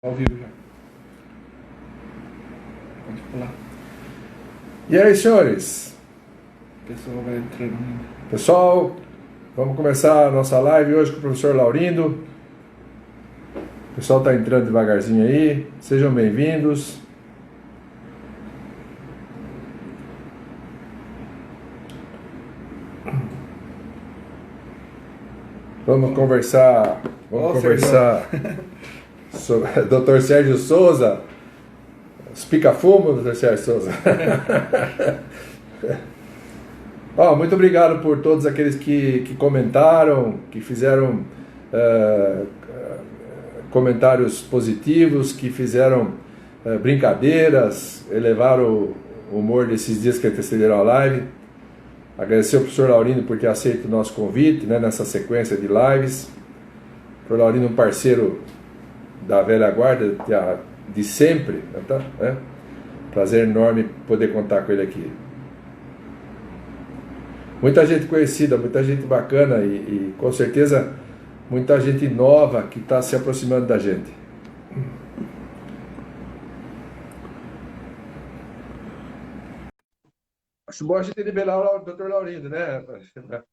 Ao vivo já. Pode pular. E aí, senhores? O pessoal vai entrando ainda. Pessoal, vamos começar a nossa live hoje com o professor Laurindo. O pessoal está entrando devagarzinho aí. Sejam bem-vindos. Vamos conversar. Vamos conversar sobre Dr. Sérgio Souza. Os pica-fumo, Dr. Sérgio Souza. Muito obrigado por todos aqueles que comentaram, que fizeram comentários positivos, que fizeram brincadeiras, elevaram o humor desses dias que antecederam a live. Agradecer ao professor Laurindo por ter aceito o nosso convite, né, nessa sequência de lives. O professor Laurindo é um parceiro da velha guarda de sempre, tá? Prazer enorme poder contar com ele aqui. Muita gente conhecida, muita gente bacana e com certeza muita gente nova que está se aproximando da gente. Acho bom a gente liberar o Dr. Laurindo, né?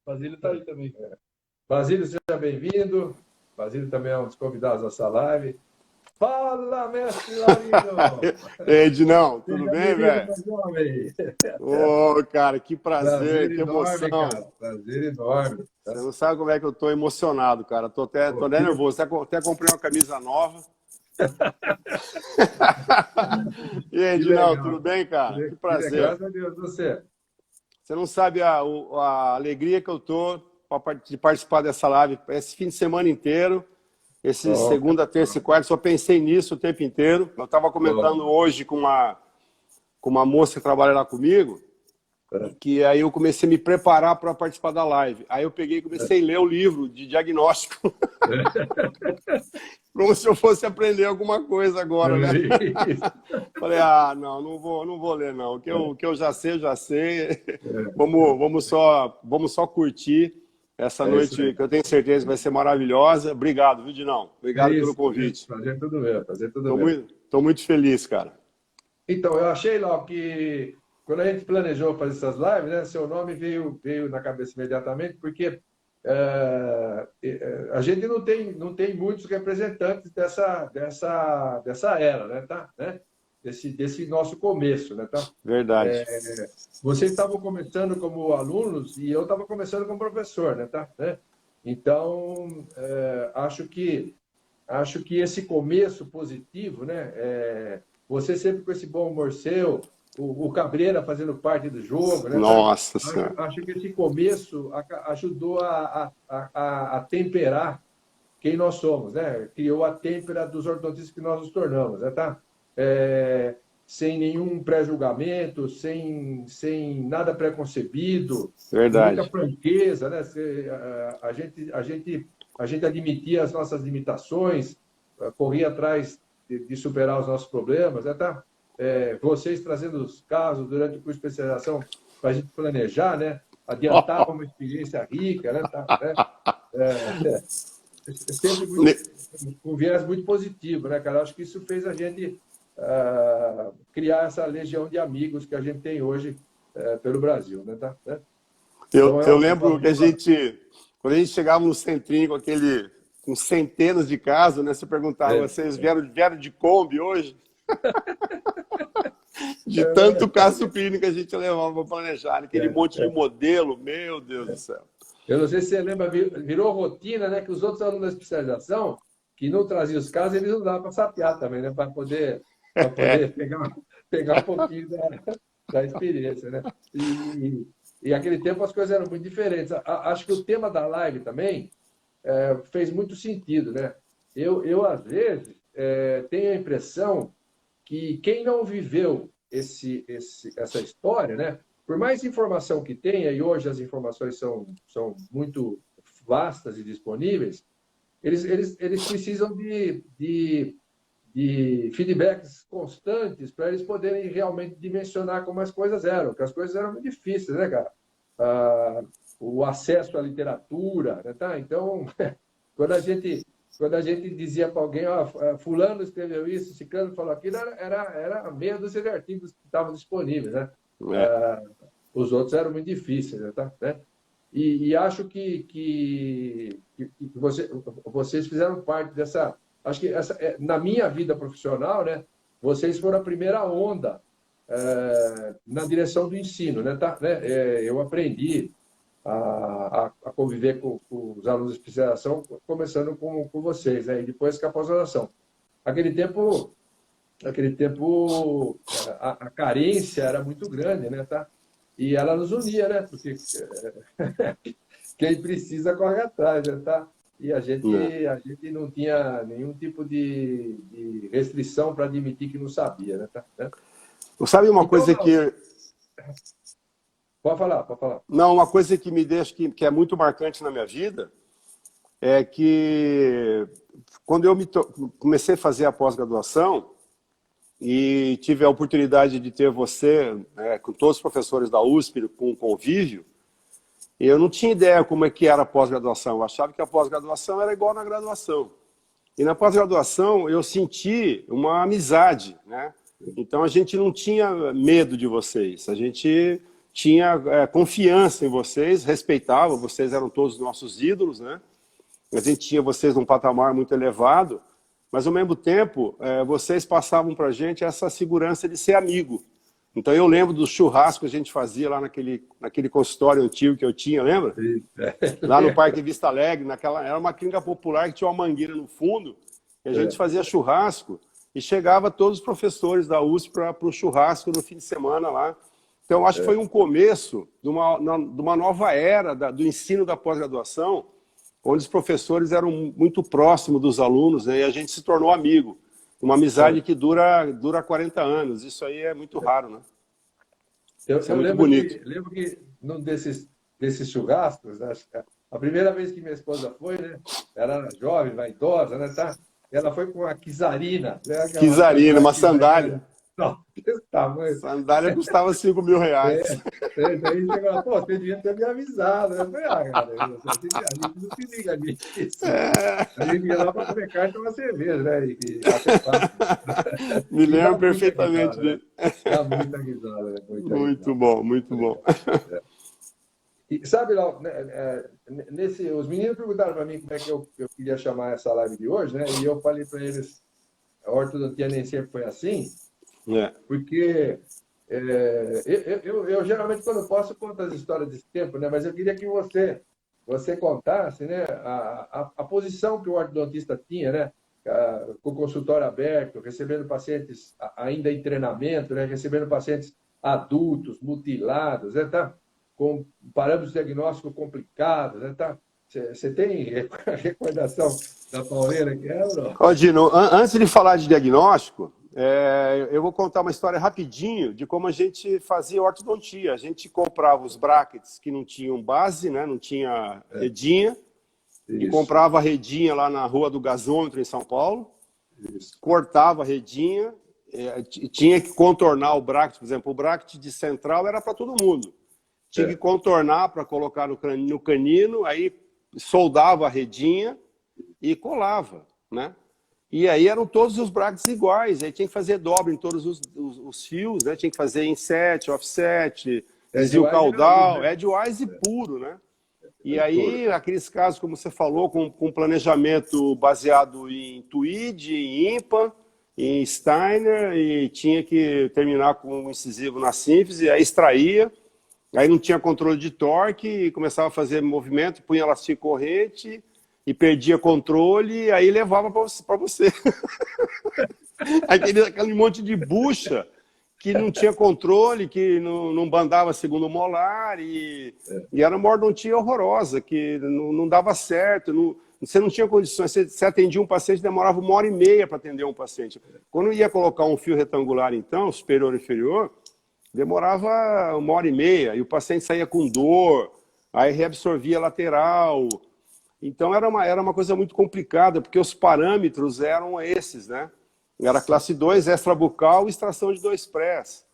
Basílio está aí também. Basílio, seja bem-vindo. Basílio também é um dos convidados da nossa live. Fala, mestre Laurindo! Ednão, tudo bem, velho? Ô, cara, que prazer, que enorme, emoção. cara. Prazer enorme. Você não sabe como é que eu tô emocionado, cara. Tô até nervoso. Até comprei uma camisa nova. E aí, Ednão, tudo bem, cara? Que prazer. Graças a Deus, você. Você não sabe a alegria que eu tô de participar dessa live esse fim de semana inteiro. Esse segunda, terça e quarta, só pensei nisso o tempo inteiro. Eu estava comentando hoje com uma moça que trabalha lá comigo, que aí eu comecei a me preparar para participar da live. Aí eu peguei e comecei a ler o livro de diagnóstico. Como se eu fosse aprender alguma coisa agora, né? Falei, não vou ler não. O que eu já sei, eu já sei. Vamos só curtir essa noite, que eu tenho certeza que vai ser maravilhosa. Obrigado, viu, Dinão? Obrigado pelo convite. Prazer tudo meu, prazer tudo meu. Estou muito feliz, cara. Então, eu achei lá que quando a gente planejou fazer essas lives, né, seu nome veio na cabeça imediatamente, porque a gente não tem muitos representantes dessa era, né, tá? Né? Desse nosso começo, né, tá? Verdade. Vocês estavam começando como alunos e eu estava começando como professor, né, tá? Né? Então, acho que esse começo positivo, né? Você sempre com esse bom humor seu, o Cabreira fazendo parte do jogo, né? Nossa Senhora. Acho que esse começo ajudou a temperar quem nós somos, né? Criou a têmpera dos ortodontistas que nós nos tornamos, né? Tá? Sem nenhum pré-julgamento, sem nada preconcebido, Verdade. muita franqueza, né? A gente admitia as nossas limitações, corria atrás de superar os nossos problemas, né? Tá? Vocês trazendo os casos durante o curso de especialização para a gente planejar, né? Adiantava uma experiência rica, né? Tá? Sempre com um viés muito positivo, né, cara? Acho que isso fez a gente criar essa legião de amigos que a gente tem hoje pelo Brasil, né? Tá? Eu lembro que quando a gente chegava no centrinho com centenas de casos, né? Você perguntava, vocês vieram de Kombi hoje? De tanto caso clínico que a gente levava para planejar, aquele monte de modelo, meu Deus do céu. Eu não sei se você lembra, virou rotina, né? Que os outros alunos da especialização, que não traziam os casos, eles usavam para sapear também, né? Para poder pegar um pouquinho da experiência, né? E aquele tempo as coisas eram muito diferentes. Acho que o tema da live também fez muito sentido, né? Eu às vezes, tenho a impressão que quem não viveu essa história, né? Por mais informação que tenha, e hoje as informações são muito vastas e disponíveis, eles precisam de feedbacks constantes para eles poderem realmente dimensionar como as coisas eram, porque as coisas eram muito difíceis, né, cara? O acesso à literatura, né, tá? Então, quando a gente quando a gente dizia para alguém, ó, fulano escreveu isso, ciclano falou aquilo, era meia dúzia de artigos que estavam disponíveis, né? É. Os outros eram muito difíceis, né? E acho que vocês fizeram parte dessa... Acho que na minha vida profissional, né, vocês foram a primeira onda na direção do ensino, né? Eu aprendi a conviver com os alunos de especialização, começando com vocês, né? E depois com a pós-graduação. Aquele tempo a carência era muito grande, né? E ela nos unia, né? Porque quem precisa corre atrás, né? E a gente não tinha nenhum tipo de restrição para admitir que não sabia, né? Sabe uma Então, coisa que... Pode falar, pode falar. Não, uma coisa que me deixa, que é muito marcante na minha vida, é que quando eu comecei a fazer a pós-graduação e tive a oportunidade de ter você, com todos os professores da USP, com um convívio, eu não tinha ideia como é que era a pós-graduação. Eu achava que a pós-graduação era igual na graduação. E na pós-graduação eu senti uma amizade, né? Então a gente não tinha medo de vocês, a gente tinha confiança em vocês, respeitava, vocês eram todos nossos ídolos, né? A gente tinha vocês num patamar muito elevado, mas ao mesmo tempo vocês passavam para a gente essa segurança de ser amigo. Então eu lembro do churrasco que a gente fazia lá naquele consultório antigo que eu tinha, lembra? Lá no Parque Vista Alegre, era uma clínica popular que tinha uma mangueira no fundo, e a gente fazia churrasco, e chegava todos os professores da USP para o churrasco no fim de semana lá. Então, acho que foi um começo de uma nova era do ensino da pós-graduação, onde os professores eram muito próximos dos alunos, né? E a gente se tornou amigo. Uma amizade que dura 40 anos. Isso aí é muito raro, né? Isso é muito bonito. Lembro que num desses churrascos, né, a primeira vez que minha esposa foi, né? Ela era jovem, vaidosa, né? Ela foi com uma quizarina. Né, quizarina, uma sandália. Não, desse tamanho. Sandália custava R$5.000. Daí chegou lá, pô, você devia ter me avisado. Eu falei, cara, a gente não se liga nisso. A gente ia lá para comer carne e tomar cerveja, né? Me lembro perfeitamente dele. Dá muita risada, né? Muito bom, muito bom. E sabe, Lau, os meninos perguntaram para mim como é que eu queria chamar essa live de hoje, né? E eu falei para eles, a ortodontia nem sempre foi assim. Porque eu geralmente, quando posso, conto as histórias desse tempo, né? Mas eu queria que você contasse, né, a posição que o ortodontista tinha, né? Com o consultório aberto, recebendo pacientes ainda em treinamento, né? Recebendo pacientes adultos, mutilados, né? Com parâmetros diagnósticos complicados, né? Você tem recordação da pauleira que era? Ó, Dino, antes de falar de diagnóstico, eu vou contar uma história rapidinho de como a gente fazia ortodontia. A gente comprava os brackets que não tinham base, né? Não tinha redinha, e comprava a redinha lá na Rua do Gasômetro, em São Paulo, cortava a redinha, tinha que contornar o bracket, por exemplo, o bracket de central era para todo mundo. Tinha que contornar para colocar no canino, aí soldava a redinha e colava, né? E aí eram todos os brackets iguais, aí tinha que fazer dobra em todos os fios, né? Tinha que fazer inset, offset, desvio caudal, edgewise puro, né? E aí, aqueles casos, como você falou, com planejamento baseado em Tweed, em IMPA, em Steiner, e tinha que terminar com um incisivo na sínfise, aí extraía, aí não tinha controle de torque, e começava a fazer movimento, punha elástico corrente, e perdia controle, aí levava para você. Aquele monte de bucha que não tinha controle, que não bandava segundo molar, e era uma ortodontia horrorosa, que não dava certo, você não tinha condições, você atendia um paciente, demorava 1h30 para atender um paciente. Quando ia colocar um fio retangular, então, superior e inferior, demorava 1h30, e o paciente saía com dor, aí reabsorvia lateral. Então era uma coisa muito complicada, porque os parâmetros eram esses, né? Era classe 2, extrabucal e extração de 2 prés.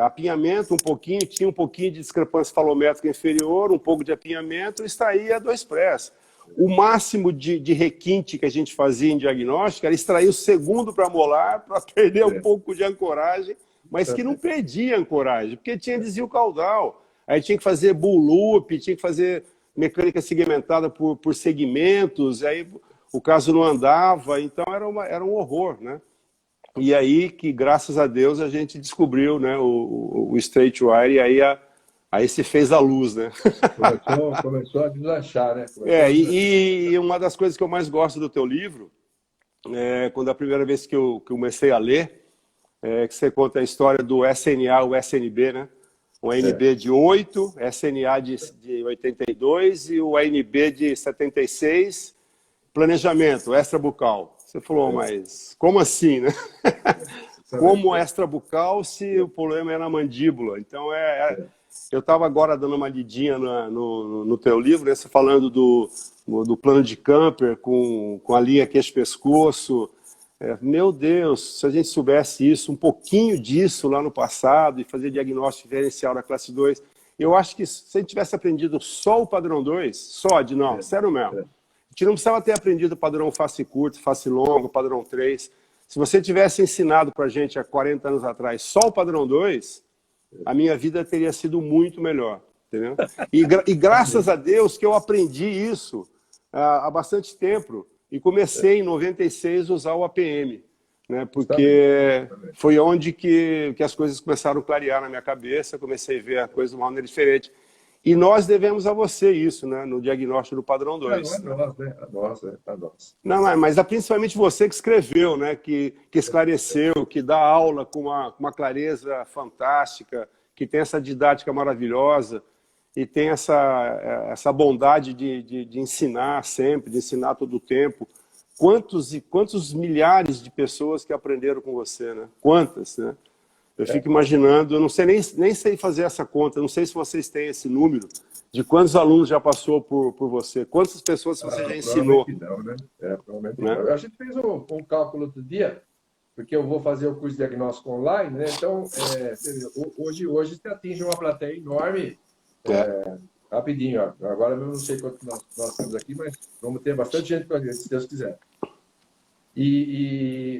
Apinhamento um pouquinho, tinha um pouquinho de discrepância falométrica inferior, um pouco de apinhamento, e extraía 2 prés. O máximo de requinte que a gente fazia em diagnóstico era extrair o segundo para molar, para perder um pouco de ancoragem, mas que não perdia ancoragem, porque tinha desvio caudal. Aí tinha que fazer bull loop, tinha que fazer mecânica segmentada por segmentos, aí o caso não andava, então era um horror, né? E aí que, graças a Deus, a gente descobriu, né, o straight wire, e aí se fez a luz, né? Começou a deslanchar, né? E uma das coisas que eu mais gosto do teu livro, quando a primeira vez que eu comecei a ler, que você conta a história do SNA, o SNB, né? O ANB de 8, SNA de 82 e o ANB de 76, planejamento, extrabucal. Você falou, mas como assim, né? Como extrabucal se o problema é na mandíbula? Então, eu estava agora dando uma lidinha no teu livro, né? Você falando do plano de Camper com a linha queixo-pescoço. Meu Deus, se a gente soubesse isso, um pouquinho disso lá no passado e fazer diagnóstico diferencial da classe 2, eu acho que se a gente tivesse aprendido só o padrão 2, sério mesmo, a gente não precisava ter aprendido o padrão face curto, face longo, padrão 3. Se você tivesse ensinado para a gente há 40 anos atrás só o padrão 2, a minha vida teria sido muito melhor, entendeu? E graças a Deus que eu aprendi isso há bastante tempo e comecei em 96 a usar o APM, né? Porque foi onde que as coisas começaram a clarear na minha cabeça, comecei a ver a coisa de uma maneira diferente. E nós devemos a você isso, né? No diagnóstico do padrão 2. Não é nós, né? A nós. Não, mas principalmente você que escreveu, né? Que esclareceu, que dá aula com uma clareza fantástica, que tem essa didática maravilhosa e tem essa bondade de ensinar sempre, de ensinar todo o tempo. Quantos milhares de pessoas que aprenderam com você, né? Quantas, né? Eu fico imaginando, eu não sei nem sei fazer essa conta, não sei se vocês têm esse número de quantos alunos já passou por você, quantas pessoas você já ensinou. Não, né? Provavelmente não. A gente fez um cálculo outro dia, porque eu vou fazer o curso de diagnóstico online, né? Então, hoje você atinge uma plateia enorme rapidinho. Ó. Agora eu não sei quanto nós temos aqui, mas vamos ter bastante gente com a gente, se Deus quiser.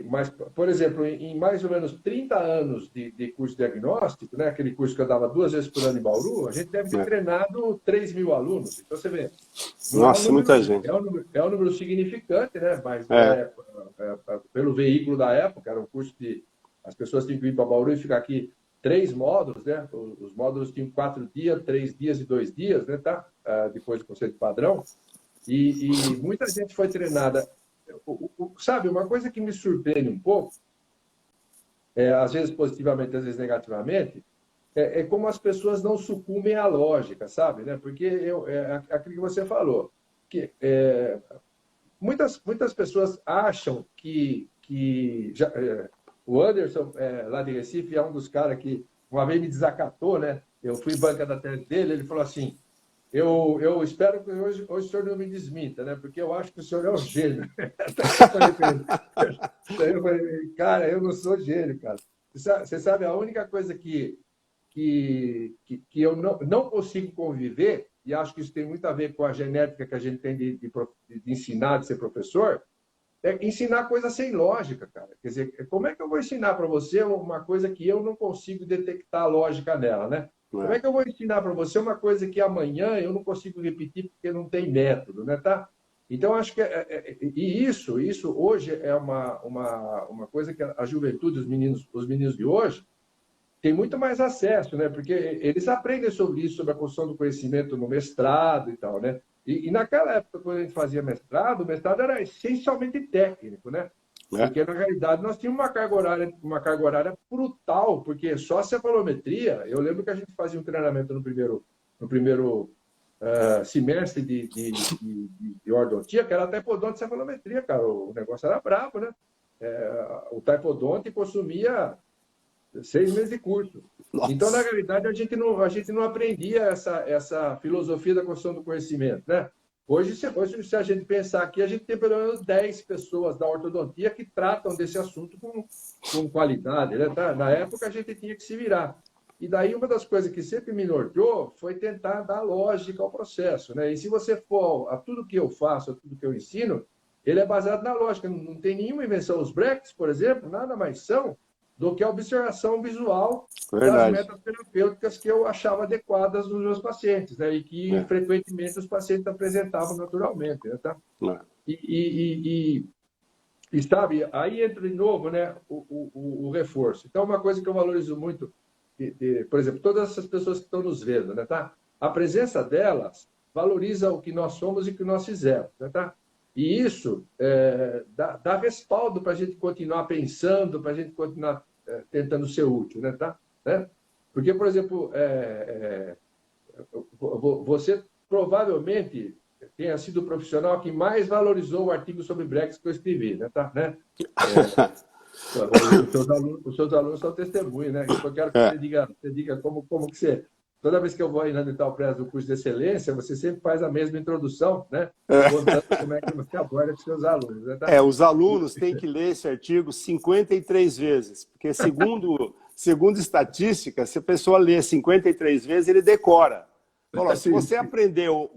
Mas, por exemplo, em mais ou menos 30 anos de curso diagnóstico, né, aquele curso que eu dava 2 vezes por ano em Bauru, a gente deve ter treinado 3 mil alunos. Então, você vê. Nossa, muita gente. É um número significante, né? Mas pelo veículo da época, era um curso que as pessoas tinham que ir para Bauru e ficar aqui 3 módulos, né? Os módulos tinham 4 dias, 3 dias e 2 dias, né? Tá? Depois do conceito padrão. E muita gente foi treinada. Sabe, uma coisa que me surpreende um pouco, às vezes positivamente, às vezes negativamente, é como as pessoas não sucumbem à lógica, sabe? Né? Porque aquilo que você falou, que muitas pessoas acham que o Anderson, lá de Recife, é um dos caras que uma vez me desacatou, né? Eu fui banca da tese dele, ele falou assim, eu espero que hoje o senhor não me desminta, né? Porque eu acho que o senhor é um gênio. Eu falei, cara, eu não sou gênio, cara. Você sabe, a única coisa que eu não consigo conviver, e acho que isso tem muito a ver com a genética que a gente tem de ensinar, de ser professor, é ensinar coisa sem lógica, cara. Quer dizer, como é que eu vou ensinar para você uma coisa que eu não consigo detectar a lógica nela, né? Como é que eu vou ensinar para você uma coisa que amanhã eu não consigo repetir porque não tem método, né? Tá? Então, acho que isso hoje é uma coisa que a juventude, os meninos de hoje, tem muito mais acesso, né? Porque eles aprendem sobre isso, sobre a construção do conhecimento no mestrado e tal, né? E naquela época, quando a gente fazia mestrado, o mestrado era essencialmente técnico, né? Porque, na realidade, nós tínhamos uma carga horária brutal, porque só a cefalometria, eu lembro que a gente fazia um treinamento no primeiro semestre de ortodontia, que era taipodonte e cefalometria, cara. O negócio era brabo, né? O taipodonte consumia 6 meses de curso. Nossa. Então, na realidade, a gente não aprendia essa filosofia da construção do conhecimento, né? Hoje, se a gente pensar aqui, a gente tem pelo menos 10 pessoas da ortodontia que tratam desse assunto com qualidade, né? Na época, a gente tinha que se virar. E daí uma das coisas que sempre me norteou foi tentar dar lógica ao processo, né? E se você for a tudo que eu faço, a tudo que eu ensino, ele é baseado na lógica, não tem nenhuma invenção. Os brackets, por exemplo, nada mais são do que a observação visual das Verdade. metas terapêuticas que eu achava adequadas nos meus pacientes, né? E que frequentemente os pacientes apresentavam naturalmente, né? Tá? E sabe, aí entra de novo, né, o reforço. Então, uma coisa que eu valorizo muito, por exemplo, todas essas pessoas que estão nos vendo, né, tá? A presença delas valoriza o que nós somos e o que nós fizemos, né, tá? E isso dá respaldo para a gente continuar pensando, para a gente continuar tentando ser útil, né, tá? Né? Porque, por exemplo, você provavelmente tenha sido o profissional que mais valorizou o artigo sobre Brexit que eu escrevi, né? Tá? Né? Os seus alunos são testemunhas, né? Eu quero que você diga como que você... Toda vez que eu vou aí na Dental Press do curso de excelência, você sempre faz a mesma introdução, né? Contando como é que você aborda com seus alunos. Né? Tá? Os alunos têm que ler esse artigo 53 vezes, porque segundo estatística, se a pessoa lê 53 vezes, ele decora. Olha, se você aprendeu,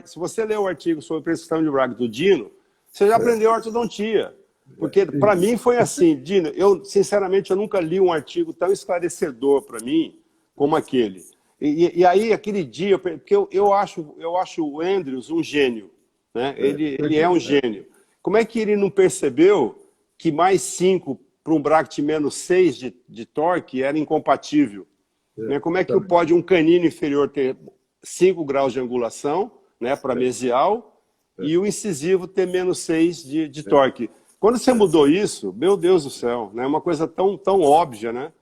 se você lê o artigo sobre prescrição de Bragg do Dino, você já aprendeu ortodontia. Porque, para mim, foi assim, Dino, sinceramente, eu nunca li um artigo tão esclarecedor para mim como aquele. E aí, aquele dia, porque eu acho o Andrews um gênio, né? Ele é um gênio. Como é que ele não percebeu que mais 5 para um bracket menos 6 de torque era incompatível? Né? Como é que pode um canino inferior ter 5 graus de angulação, né, para mesial, e o incisivo ter menos 6 de torque? Quando você mudou isso, meu Deus do céu, né, uma coisa tão óbvia, né?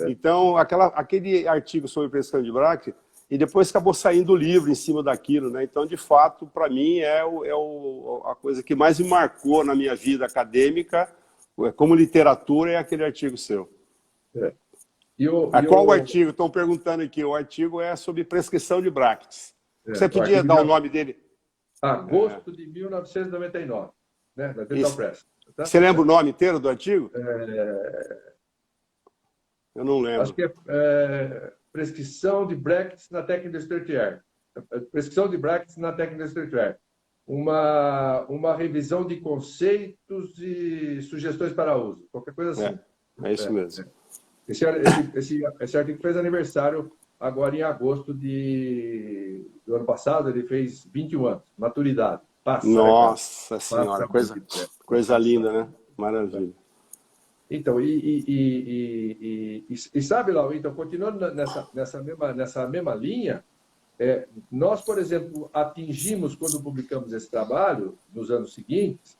Então, aquele artigo sobre prescrição de Bragg, e depois acabou saindo o livro em cima daquilo, né? Então, de fato, para mim, a coisa que mais me marcou na minha vida acadêmica, como literatura, é aquele artigo seu. Qual o artigo? Estão perguntando aqui. O artigo é sobre prescrição de brackets. Você podia dar o nome dele? Agosto de 1999, né? Da Dental Press. Tá? Você lembra o nome inteiro do artigo? Eu não lembro. Acho que é prescrição de brackets na técnica do straight air. Prescrição de brackets na técnica do straight air. Uma revisão de conceitos e sugestões para uso. Qualquer coisa assim. É isso mesmo. Esse artigo fez aniversário agora em agosto do ano passado. Ele fez 21 anos. Maturidade. Nossa Senhora, coisa linda, né? Maravilha. Então, sabe, Lau, então, continuando nessa mesma linha, nós, por exemplo, atingimos, quando publicamos esse trabalho, nos anos seguintes,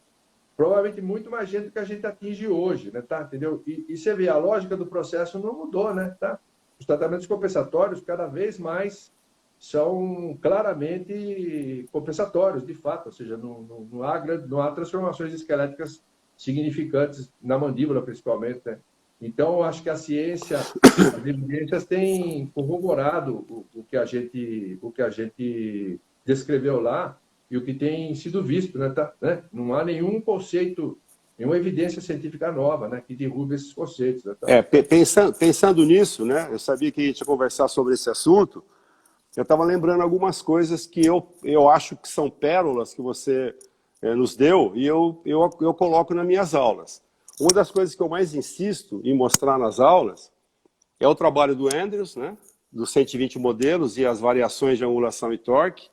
provavelmente muito mais gente do que a gente atinge hoje, né, tá? Entendeu? E você vê, a lógica do processo não mudou, né, tá? Os tratamentos compensatórios, cada vez mais, são claramente compensatórios, de fato, ou seja, não há transformações esqueléticas significantes na mandíbula, principalmente, né? Então, acho que a ciência, as evidências têm corroborado o que a gente descreveu lá e o que tem sido visto, né? Tá? Né? Não há nenhum conceito, nenhuma evidência científica nova, né, que derruba esses conceitos. Né? Tá? Pensando nisso, né? Eu sabia que a gente ia conversar sobre esse assunto. Eu estava lembrando algumas coisas que eu acho que são pérolas que você nos deu, e eu coloco nas minhas aulas. Uma das coisas que eu mais insisto em mostrar nas aulas é o trabalho do Andrews, né, dos 120 modelos e as variações de angulação e torque,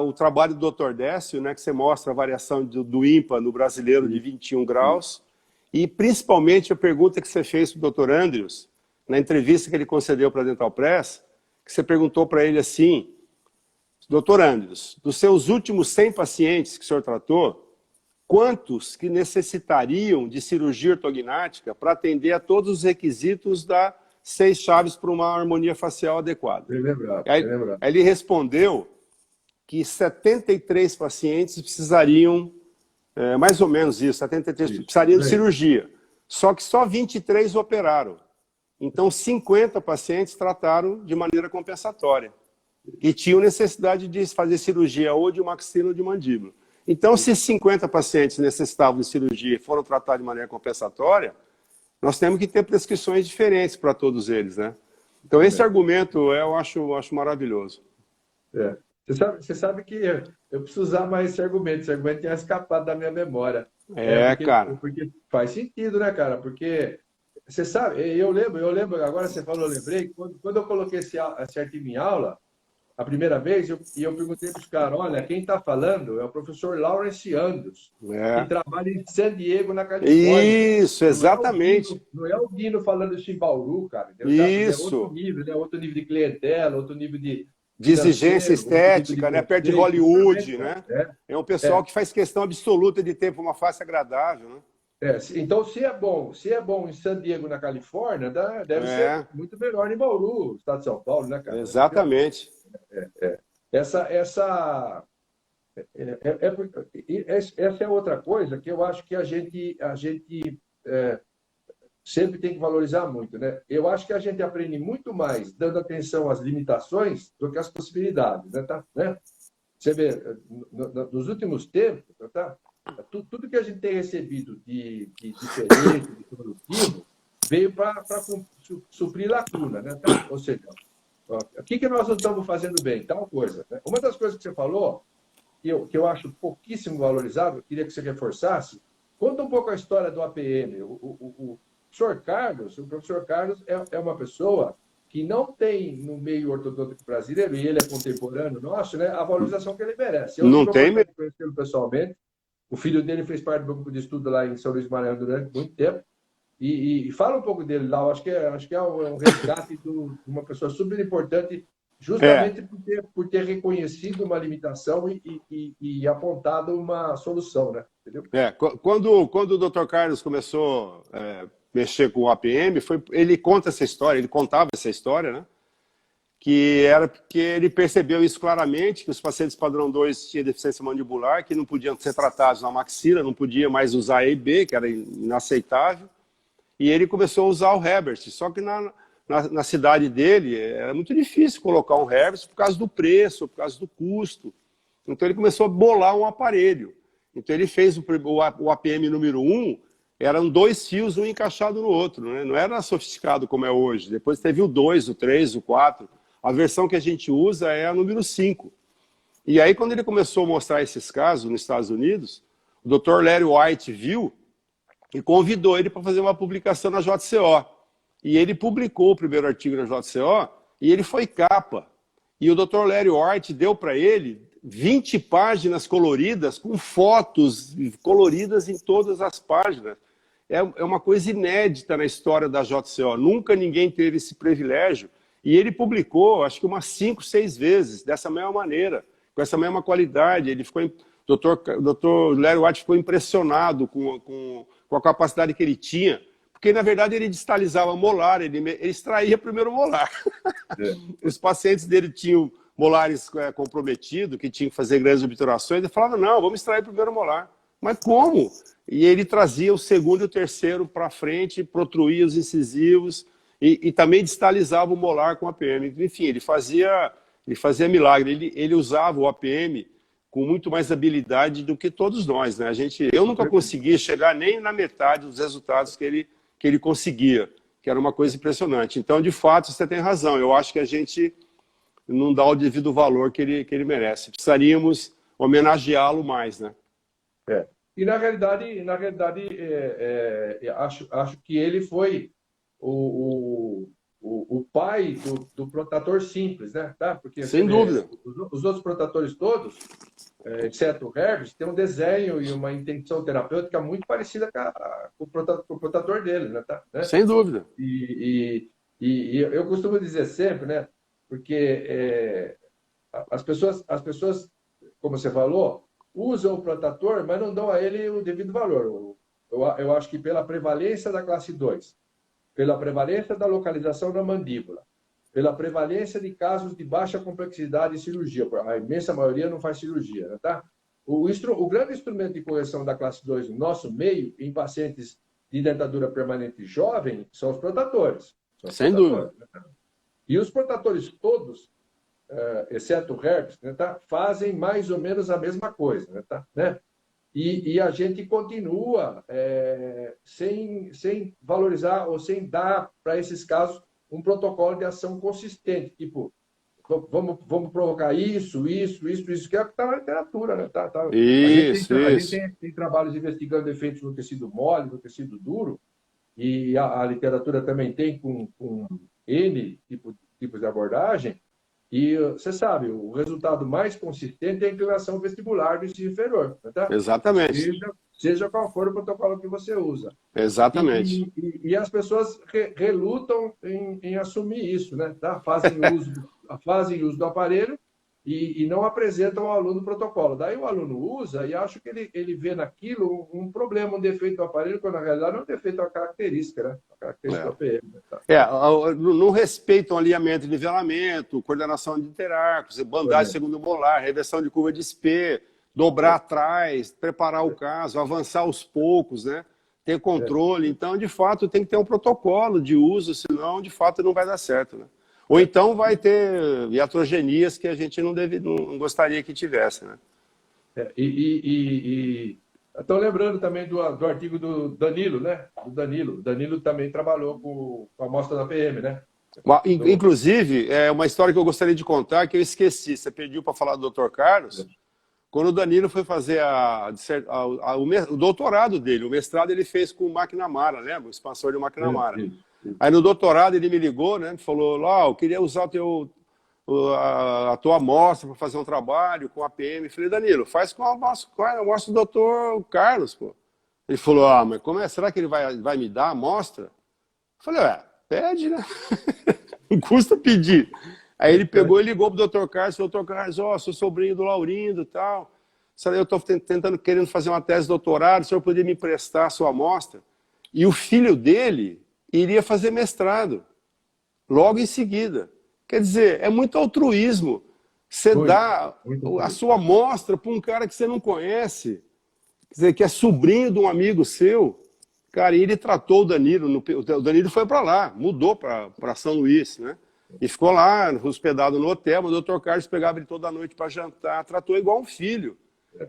o trabalho do Dr. Décio, né, que você mostra a variação do IMPA no brasileiro de 21 graus, e principalmente a pergunta que você fez para o Dr. Andrews, na entrevista que ele concedeu para a Dental Press, que você perguntou para ele assim: Dr. Andrews, dos seus últimos 100 pacientes que o senhor tratou, quantos que necessitariam de cirurgia ortognática para atender a todos os requisitos das 6 chaves para uma harmonia facial adequada? Aí ele respondeu que 73 pacientes precisariam, mais ou menos isso, 73 precisariam de cirurgia. Só que só 23 operaram. Então, 50 pacientes trataram de maneira compensatória. E tinham necessidade de fazer cirurgia ou de maxila ou de mandíbula. Então, se 50 pacientes necessitavam de cirurgia e foram tratados de maneira compensatória, nós temos que ter prescrições diferentes para todos eles, né? Então, esse argumento eu acho maravilhoso. É. Você sabe que eu preciso usar mais esse argumento tinha escapado da minha memória. Cara. Porque faz sentido, né, cara? Porque você sabe, eu lembro, agora você falou, eu lembrei, quando eu coloquei esse artigo em aula, a primeira vez, eu perguntei para os caras, olha, quem está falando é o professor Lawrence Andrews, que trabalha em San Diego, na Califórnia. Isso, exatamente. Não é o Guino falando isso em Bauru, cara. Isso. É outro nível, né? Outro nível de clientela, outro nível de exigência estética, né? Perto de Hollywood, né? É um pessoal que faz questão absoluta de ter uma face agradável, né? Então, se é bom em San Diego, na Califórnia, deve ser muito melhor em Bauru, estado de São Paulo, né, cara? Exatamente. Essa é outra coisa que eu acho que a gente sempre tem que valorizar muito, né? Eu acho que a gente aprende muito mais dando atenção às limitações do que às possibilidades, né? Você vê, nos últimos tempos, tá? Tudo que a gente tem recebido de diferente, de produtivo, veio para suprir lacuna, né? Tá? Ou seja, o que nós não estamos fazendo bem? Tal coisa. Né? Uma das coisas que você falou, que eu acho pouquíssimo valorizado, eu queria que você reforçasse, conta um pouco a história do APM. O professor Carlos é uma pessoa que não tem no meio ortodôntico brasileiro, e ele é contemporâneo nosso, né, a valorização que ele merece. Eu não tem mesmo. Conhecê-lo pessoalmente. O filho dele fez parte do grupo de estudo lá em São Luís do Maranhão durante muito tempo. E fala um pouco dele lá. Eu acho que é um resgate de uma pessoa super importante, justamente por ter reconhecido uma limitação e apontado uma solução, né? Entendeu? Quando o Dr. Carlos começou a mexer com o APM, ele conta essa história, ele contava essa história, né? Que era porque ele percebeu isso claramente, que os pacientes padrão 2 tinham deficiência mandibular, que não podiam ser tratados na maxila, não podia mais usar E e B, que era inaceitável, e ele começou a usar o Herbert, só que na cidade dele era muito difícil colocar um Herbert por causa do preço, por causa do custo. Então ele começou a bolar um aparelho. Então ele fez o APM número 1, eram 2 fios, um encaixado no outro, né? Não era sofisticado como é hoje. Depois teve o 2, o 3, o 4. A versão que a gente usa é a número 5. E aí, quando ele começou a mostrar esses casos nos Estados Unidos, o Dr. Larry White viu e convidou ele para fazer uma publicação na JCO. E ele publicou o primeiro artigo na JCO e ele foi capa. E o Dr. Larry White deu para ele 20 páginas coloridas com fotos coloridas em todas as páginas. É uma coisa inédita na história da JCO. Nunca ninguém teve esse privilégio. E ele publicou, acho que umas 5, 6 vezes, dessa mesma maneira, com essa mesma qualidade. Ele ficou, o Dr. Larry White ficou impressionado com a capacidade que ele tinha, porque, na verdade, ele distalizava molar, ele extraía primeiro o molar. Os pacientes dele tinham molares comprometidos, que tinham que fazer grandes obturações, ele falava, não, vamos extrair primeiro o molar. Mas como? E ele trazia o segundo e o terceiro para frente, protruía os incisivos, e também distalizava o molar com a APM. Enfim, ele fazia milagre. Ele usava o APM com muito mais habilidade do que todos nós, né? Eu nunca conseguia chegar nem na metade dos resultados que ele conseguia, que era uma coisa impressionante. Então, de fato, você tem razão. Eu acho que a gente não dá o devido valor que ele merece. Precisaríamos homenageá-lo mais, né? E, na realidade, acho que ele foi o pai do protator simples, né? Tá? Porque, sem dúvida. Os outros protatores todos, exceto o Herbert, tem um desenho e uma intenção terapêutica muito parecida com o protator dele, né? Tá? Sem dúvida. E eu costumo dizer sempre, né? Porque as pessoas, como você falou, usam o protator, mas não dão a ele o devido valor. Eu acho que pela prevalência da classe 2, pela prevalência da localização da mandíbula, pela prevalência de casos de baixa complexidade de cirurgia, a imensa maioria não faz cirurgia, né, tá? O grande instrumento de correção da classe 2 no nosso meio, em pacientes de dentadura permanente jovem, são os protatores. Sem dúvida. Né? E os protatores todos, exceto o Herbert, né, tá? Fazem mais ou menos a mesma coisa. Né, tá? Né? e a gente continua sem valorizar ou sem dar para esses casos um protocolo de ação consistente, tipo, vamos provocar isso, que é o que está na literatura, né? A gente Isso. tem trabalhos investigando efeitos no tecido mole, no tecido duro, e a literatura também tem com N tipos de abordagem, e você sabe, o resultado mais consistente é a inclinação vestibular do ensino inferior, tá? Exatamente. Seja qual for o protocolo que você usa. Exatamente. E as pessoas relutam em assumir isso, né? Tá? Fazem uso do aparelho e não apresentam ao aluno o protocolo. Daí o aluno usa e acha que ele vê naquilo um problema, um defeito do aparelho, quando na realidade não é um defeito, é uma característica, né? Uma característica do APM. Né? Tá? Não respeitam alinhamento e nivelamento, coordenação de interarcos, bandagem segundo molar, reversão de curva de SP, dobrar atrás, preparar o caso, avançar aos poucos, né? Ter controle. Então, de fato, tem que ter um protocolo de uso, senão, de fato, não vai dar certo, né? Ou então vai ter iatrogenias que a gente não gostaria que tivesse, né? Estou lembrando também do artigo do Danilo, né? Do Danilo. O Danilo também trabalhou com a amostra da PM, né? Inclusive, é uma história que eu gostaria de contar que eu esqueci. Você pediu para falar do Dr. Carlos. Quando o Danilo foi fazer o doutorado dele, o mestrado ele fez com o McNamara, lembra? O expansor do McNamara. Aí no doutorado ele me ligou, né? Falou, eu queria usar a tua amostra para fazer um trabalho com a PM. Eu falei, Danilo, faz com a amostra do Dr. Carlos, pô. Ele falou, mas como é? Será que ele vai me dar a amostra? Eu falei, pede, né? Não custa pedir. Aí ele pegou e ligou pro Dr. Carlos, Dr. Carlos, sou sobrinho do Laurindo e tal. Eu estou querendo fazer uma tese de doutorado, o senhor poderia me emprestar a sua amostra? E o filho dele iria fazer mestrado, logo em seguida. Quer dizer, é muito altruísmo. Você dá a sua amostra para um cara que você não conhece, quer dizer, que é sobrinho de um amigo seu. Cara, e ele tratou o Danilo, o Danilo foi para lá, mudou para São Luís, né? E ficou lá, hospedado no hotel, mas o Dr. Carlos pegava ele toda noite para jantar, tratou igual um filho.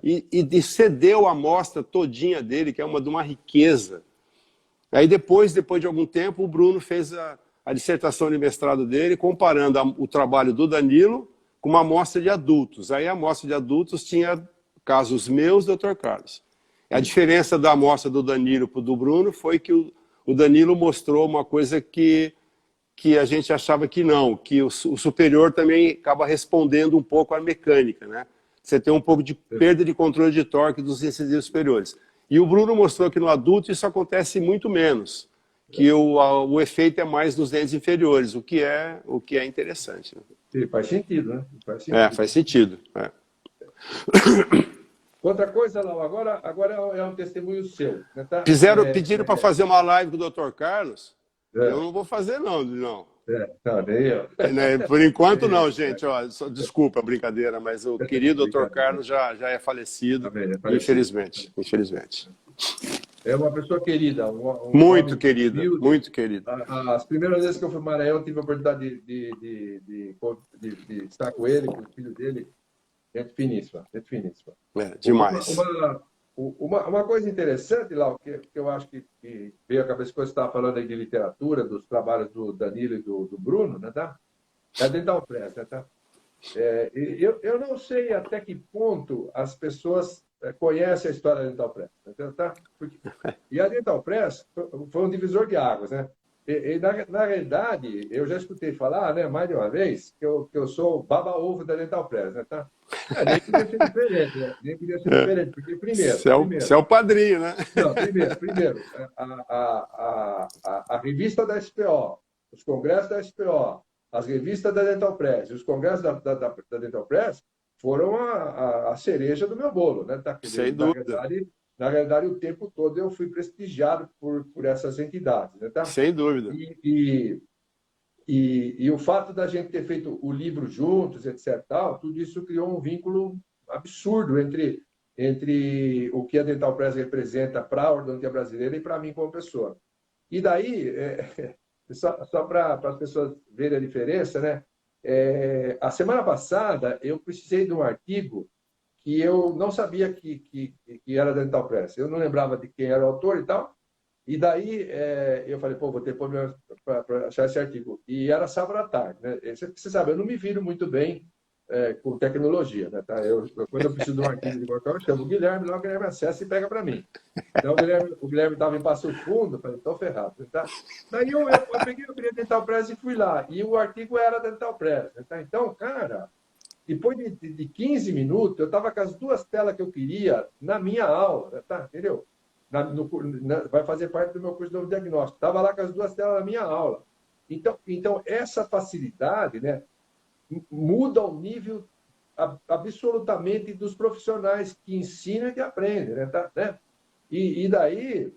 E cedeu a amostra todinha dele, que é de uma riqueza. Aí depois de algum tempo, o Bruno fez a dissertação de mestrado dele, comparando o trabalho do Danilo com uma amostra de adultos. Aí a amostra de adultos tinha casos meus, Dr. Carlos. A diferença da amostra do Danilo para do Bruno foi que o Danilo mostrou uma coisa que a gente achava que não, que o superior também acaba respondendo um pouco à mecânica, né? Você tem um pouco de perda de controle de torque dos incisivos superiores. E o Bruno mostrou que no adulto isso acontece muito menos, que o efeito é mais nos dentes inferiores, o que é interessante. Né? Sim, faz sentido, né? Faz sentido. Outra coisa, Lau, agora é um testemunho seu. Né, tá? Pediram para fazer uma live com o Dr. Carlos. Eu não vou fazer, não. Não, nem eu. Por enquanto, não, gente. Desculpa a brincadeira, mas o querido Dr. Carlos já é falecido, infelizmente. É uma pessoa querida. Muito querida, muito querida. As primeiras vezes que eu fui para Maranhão, eu tive a oportunidade de estar com ele, com o filho dele. Gente finíssima. Demais. Uma coisa interessante, Lau, que eu acho que veio à cabeça quando você estava falando aí de literatura, dos trabalhos do Danilo e do Bruno, né, tá? É a Dental Press, né, tá? Eu não sei até que ponto as pessoas conhecem a história da Dental Press, né, tá? E a Dental Press foi um divisor de águas, né? Na realidade, eu já escutei falar, né, mais de uma vez, que eu sou o baba-ovo da Dental Press, né, tá? Nem podia ser diferente, né? Nem podia ser diferente, porque primeiro... Você é o padrinho, né? Não, primeiro a revista da SPO, os congressos da SPO, as revistas da Dental Press e os congressos da Dental Press foram a cereja do meu bolo, né? Tá? Sem dúvida. Na realidade, o tempo todo eu fui prestigiado por essas entidades, né? Tá? Sem dúvida. E o fato da gente ter feito o livro juntos, etc., tudo isso criou um vínculo absurdo entre o que a Dental Press representa para a ortodontia brasileira e para mim como pessoa. E daí, só para as pessoas verem a diferença, né? A semana passada eu precisei de um artigo que eu não sabia que era Dental Press. Eu não lembrava de quem era o autor e tal. E daí eu falei, pô, vou ter problema para achar esse artigo. E era sábado à tarde, né? Você sabe, eu não me viro muito bem com tecnologia, né? Tá? Quando eu preciso de um artigo de qualquer, eu chamo o Guilherme, logo o Guilherme acessa e pega para mim. Então o Guilherme estava em Passo Fundo, eu falei, estou ferrado. Tá? Daí eu peguei o Dental Press e fui lá. E o artigo era Dental Press. Tá? Então, cara, depois de 15 minutos, eu estava com as duas telas que eu queria na minha aula, tá? Entendeu? Vai fazer parte do meu curso de novo diagnóstico. Estava lá com as duas telas na minha aula. Então essa facilidade, né, muda o nível absolutamente dos profissionais que ensinam e que aprendem. Né, tá, né? E daí,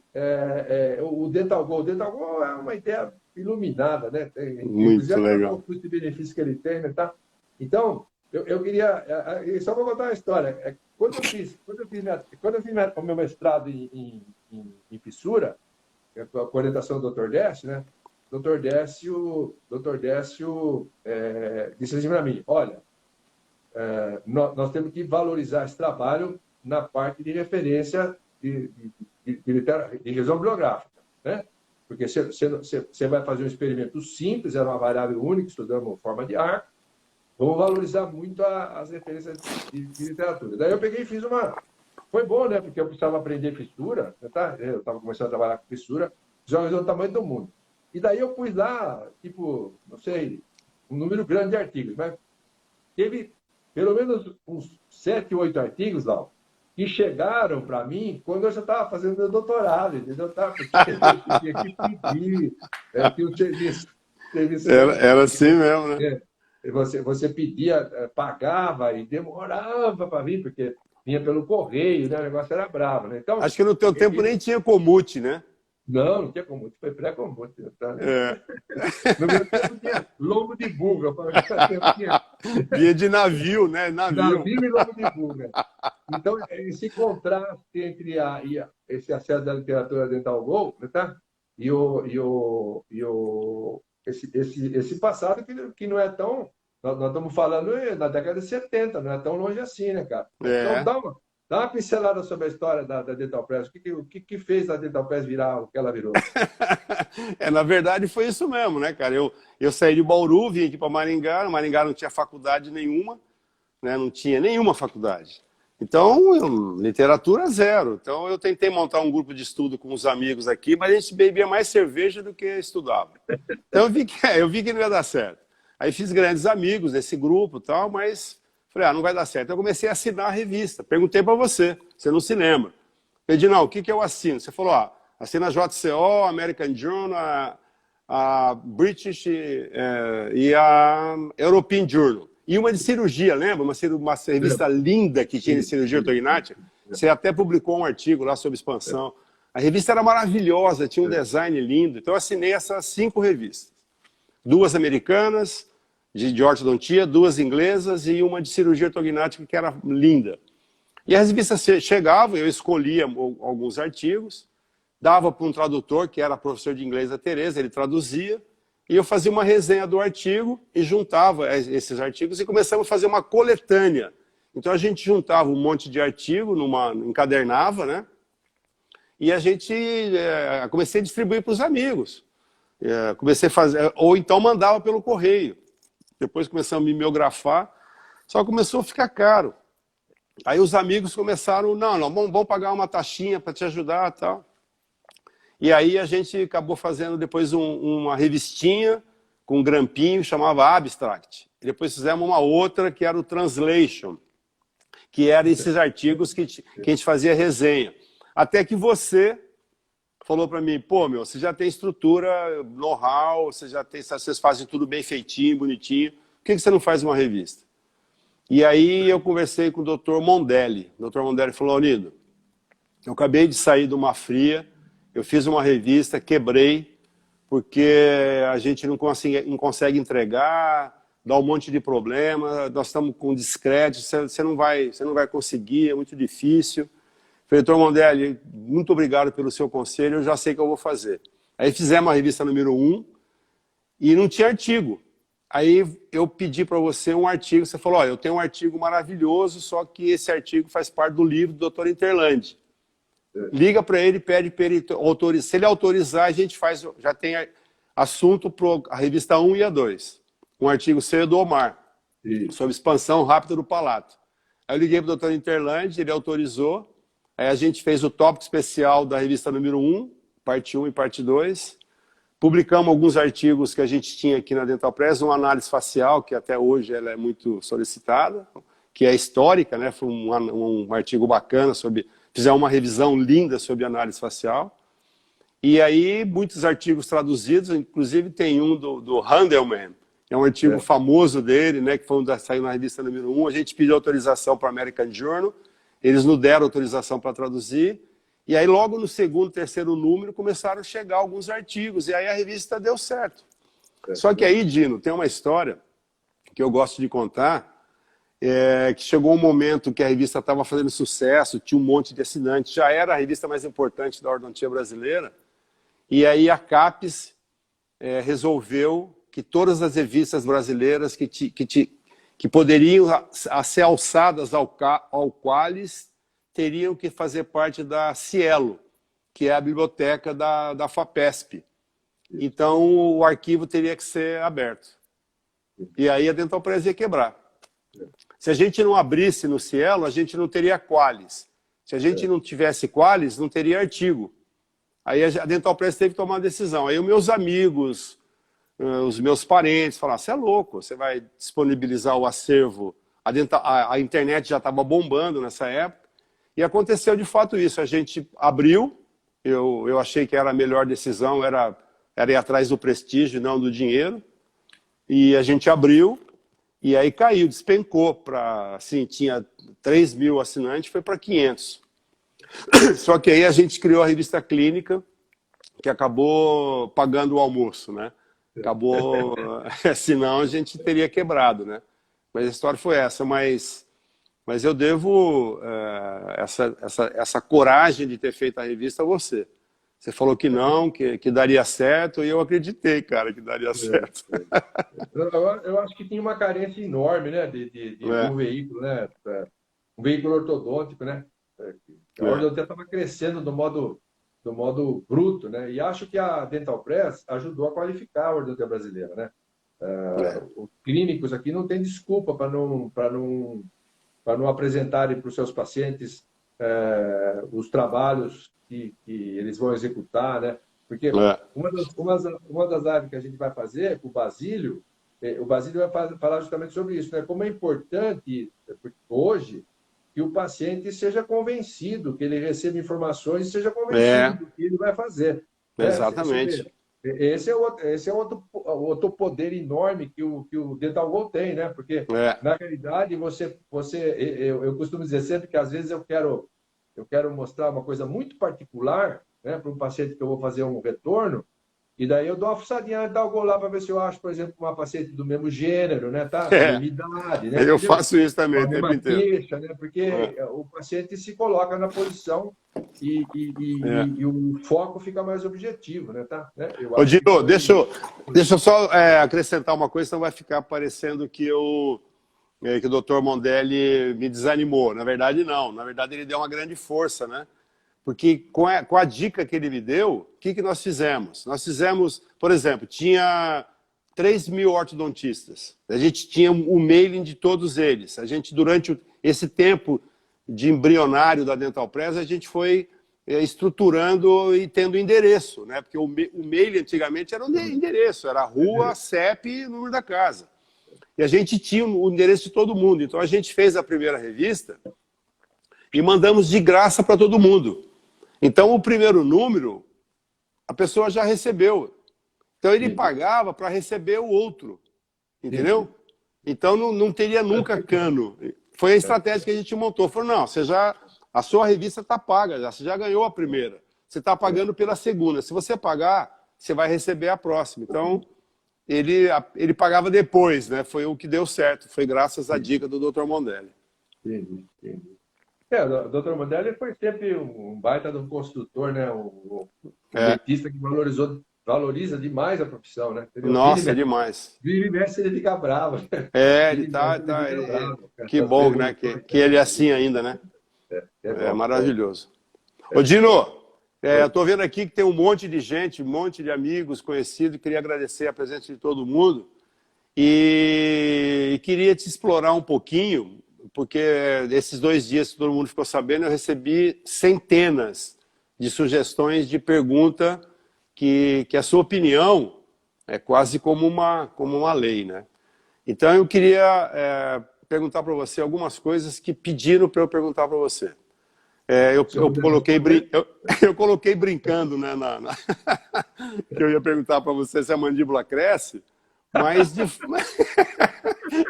o Dental Go é uma ideia iluminada, né? Muito legal. O custo e benefício que ele tem. Né, tá? Então, eu queria... Só vou contar uma história. Quando eu fiz o meu mestrado em fissura, com a orientação do Dr. Décio, né? Dr. Décio disse assim para mim, olha, nós temos que valorizar esse trabalho na parte de referência de revisão bibliográfica, né? Porque você vai fazer um experimento simples, era uma variável única, estudando forma de ar. Vamos valorizar muito as referências de literatura. Daí eu peguei e fiz uma... Foi bom, né? Porque eu precisava aprender fissura, tá? Eu estava começando a trabalhar com fissura, já do tamanho do mundo. E daí eu pus lá, tipo, não sei, um número grande de artigos, mas teve pelo menos uns 7, 8 artigos lá, que chegaram para mim quando eu já estava fazendo meu doutorado, entendeu? Porque eu tinha que pedir, tinha um serviço... Era assim mesmo, né? Você pedia, pagava e demorava para vir, porque vinha pelo correio, né? O negócio era bravo. Né? Então, acho que no teu tempo nem tinha comute, né? Não tinha comute, foi pré-comute. Tá? No meu tempo tinha lombo de buga. Via de navio, né? Navio e lombo de buga. Então, esse contraste entre esse acesso da literatura Dental Go, tá? e esse passado que não é tão... Nós estamos falando na década de 70, não é tão longe assim, né, cara? Então, dá uma pincelada sobre a história da Dental Press. O que fez a Dental Press virar o que ela virou? Na verdade, foi isso mesmo, né, cara? Eu saí de Bauru, vim aqui para Maringá. Maringá não tinha faculdade nenhuma, né? Não tinha nenhuma faculdade. Então, literatura zero. Então, eu tentei montar um grupo de estudo com os amigos aqui, mas a gente bebia mais cerveja do que estudava. Então, eu vi que não ia dar certo. Aí fiz grandes amigos nesse grupo e tal, mas falei, não vai dar certo. Eu comecei a assinar a revista. Perguntei para você não se lembra. Edinal, o que eu assino? Você falou, assina a JCO, American Journal, a British e a European Journal. E uma de cirurgia, lembra? Uma revista linda que tinha de cirurgia ortognática. Você até publicou um artigo lá sobre expansão. A revista era maravilhosa, tinha um design lindo. Então eu assinei essas 5 revistas. 2 americanas, de ortodontia, 2 inglesas e uma de cirurgia ortognática que era linda. E as revistas chegavam, eu escolhia alguns artigos, dava para um tradutor, que era professor de inglês da Tereza, ele traduzia, e eu fazia uma resenha do artigo e juntava esses artigos e começamos a fazer uma coletânea. Então a gente juntava um monte de artigo, encadernava, né? E a gente comecei a distribuir para os amigos. Comecei a fazer, ou então mandava pelo correio. Depois começamos a mimeografar, só começou a ficar caro. Aí os amigos começaram, não, vamos pagar uma taxinha para te ajudar e tal. E aí a gente acabou fazendo depois uma revistinha com um grampinho, chamava Abstract. E depois fizemos uma outra que era o Translation, que eram esses artigos que a gente fazia resenha. Até que você falou para mim, você já tem estrutura, know-how, vocês fazem tudo bem feitinho, bonitinho, por que você não faz uma revista? E aí eu conversei com o Dr. Mondelli. O Dr. Mondelli falou, Leonido, eu acabei de sair de uma fria, eu fiz uma revista, quebrei, porque a gente não consegue entregar, dá um monte de problema, nós estamos com descrédito, você não vai conseguir, é muito difícil. Falei, doutor Mondelli, muito obrigado pelo seu conselho, eu já sei o que eu vou fazer. Aí fizemos a revista número 1 e não tinha artigo. Aí eu pedi para você um artigo, você falou, olha, eu tenho um artigo maravilhoso, só que esse artigo faz parte do livro do Dr. Interlandi. Liga para ele, pede para ele autorizar. Se ele autorizar, a gente faz, já tem assunto para a revista 1 e a 2. Um artigo seu do Omar, sobre expansão rápida do palato. Aí eu liguei para o Dr. Interlandi, ele autorizou. Aí a gente fez o tópico especial da revista número 1, parte 1 e parte 2. Publicamos alguns artigos que a gente tinha aqui na Dental Press, uma análise facial, que até hoje ela é muito solicitada, que é histórica, né? Foi um artigo bacana sobre... Fizemos uma revisão linda sobre análise facial. E aí, muitos artigos traduzidos, inclusive tem um do Handelman, é um artigo famoso dele, né? Que foi saiu na revista número 1. A gente pediu autorização para a American Journal, eles nos deram autorização para traduzir. E aí, logo no segundo, terceiro número, começaram a chegar alguns artigos. E aí a revista deu certo. Só que aí, Dino, tem uma história que eu gosto de contar, que chegou um momento que a revista estava fazendo sucesso, tinha um monte de assinantes, já era a revista mais importante da ortodontia brasileira. E aí a CAPES resolveu que todas as revistas brasileiras que poderiam ser alçadas ao Qualis teriam que fazer parte da Cielo, que é a biblioteca da FAPESP. Então, o arquivo teria que ser aberto. E aí a Dental Press ia quebrar. Se a gente não abrisse no Cielo, a gente não teria Qualis. Se a gente não tivesse Qualis, não teria artigo. Aí a Dental Press teve que tomar uma decisão. Aí os meus amigos, os meus parentes falaram, você é louco, você vai disponibilizar o acervo. A internet já estava bombando nessa época. E aconteceu de fato isso, a gente abriu, eu achei que era a melhor decisão, era ir atrás do prestígio, não do dinheiro, e a gente abriu, e aí caiu, despencou para, assim, tinha 3 mil assinantes, foi para 500. Só que aí a gente criou a revista Clínica, que acabou pagando o almoço, né? Acabou, senão a gente teria quebrado, né? Mas a história foi essa, mas eu devo essa coragem de ter feito a revista a você. Você falou que não, que daria certo, e eu acreditei, cara, que daria certo. Eu acho que tinha uma carência enorme, né, de um veículo, né, um veículo ortodôntico, né? A ortodontia estava crescendo do modo bruto, né? E acho que a Dental Press ajudou a qualificar a ortodontia brasileira, né? Os clínicos aqui não têm desculpa para não apresentarem para os seus pacientes os trabalhos que eles vão executar, né? Porque uma das lives que a gente vai fazer com o Basílio vai falar justamente sobre isso, né? Como é importante hoje que o paciente seja convencido, que ele receba informações e seja convencido do que ele vai fazer. Exatamente. Esse é outro poder enorme que o Dental Go tem, né? Porque, na realidade, eu costumo dizer sempre que, às vezes, eu quero mostrar uma coisa muito particular, né, para um paciente que eu vou fazer um retorno, e daí eu dou uma fuçadinha na Dental Go lá para ver se eu acho, por exemplo, uma paciente do mesmo gênero, né? Tá? Da mesma idade, né? Eu faço isso também, a mesma queixa, né? Porque o paciente se coloca na posição e o foco fica mais objetivo, né? Tá? Ô, Dino, deixa eu só acrescentar uma coisa, senão vai ficar parecendo que o Dr. Mondelli me desanimou. Na verdade, não. Na verdade, ele deu uma grande força, né? Porque com a dica que ele me deu, o que nós fizemos? Nós fizemos, por exemplo, tinha 3 mil ortodontistas. A gente tinha o mailing de todos eles. A gente, durante esse tempo de embrionário da Dental Press, a gente foi estruturando e tendo endereço, né? Porque o mailing antigamente era um endereço, era rua, CEP e número da casa. E a gente tinha o endereço de todo mundo. Então a gente fez a primeira revista e mandamos de graça para todo mundo. Então o primeiro número, a pessoa já recebeu. Então ele pagava para receber o outro. Entendeu? Então não teria nunca cano. Foi a estratégia que a gente montou. Falou, não, a sua revista está paga, você já ganhou a primeira. Você está pagando pela segunda. Se você pagar, você vai receber a próxima. Então, ele pagava depois, né? Foi o que deu certo. Foi graças à dica do Dr. Mondelli. Entendi. O Dr. Mondelli foi sempre um baita de um construtor, né? Um dentista que valorizou valoriza demais a profissão, né? Entendeu? Nossa, é demais. Vira e mexe, ele fica bravo. É, Vira ele e tá, mexe, ele tá, fica bravo com que essas bom, né? perguntas. Que ele é assim ainda, né? É É bom, bom. maravilhoso. Ô, Dino, eu Oi. estou vendo aqui que tem um monte de gente, um monte de amigos, conhecidos. Queria agradecer a presença de todo mundo e queria te explorar um pouquinho, porque esses 2 dias que todo mundo ficou sabendo, eu recebi centenas de sugestões de pergunta que a sua opinião é quase como uma lei, né? Então eu queria perguntar para você algumas coisas que pediram para eu perguntar para você. Eu, Se eu eu puder coloquei, responder, eu coloquei brincando, né, que eu ia perguntar para você se a mandíbula cresce, mas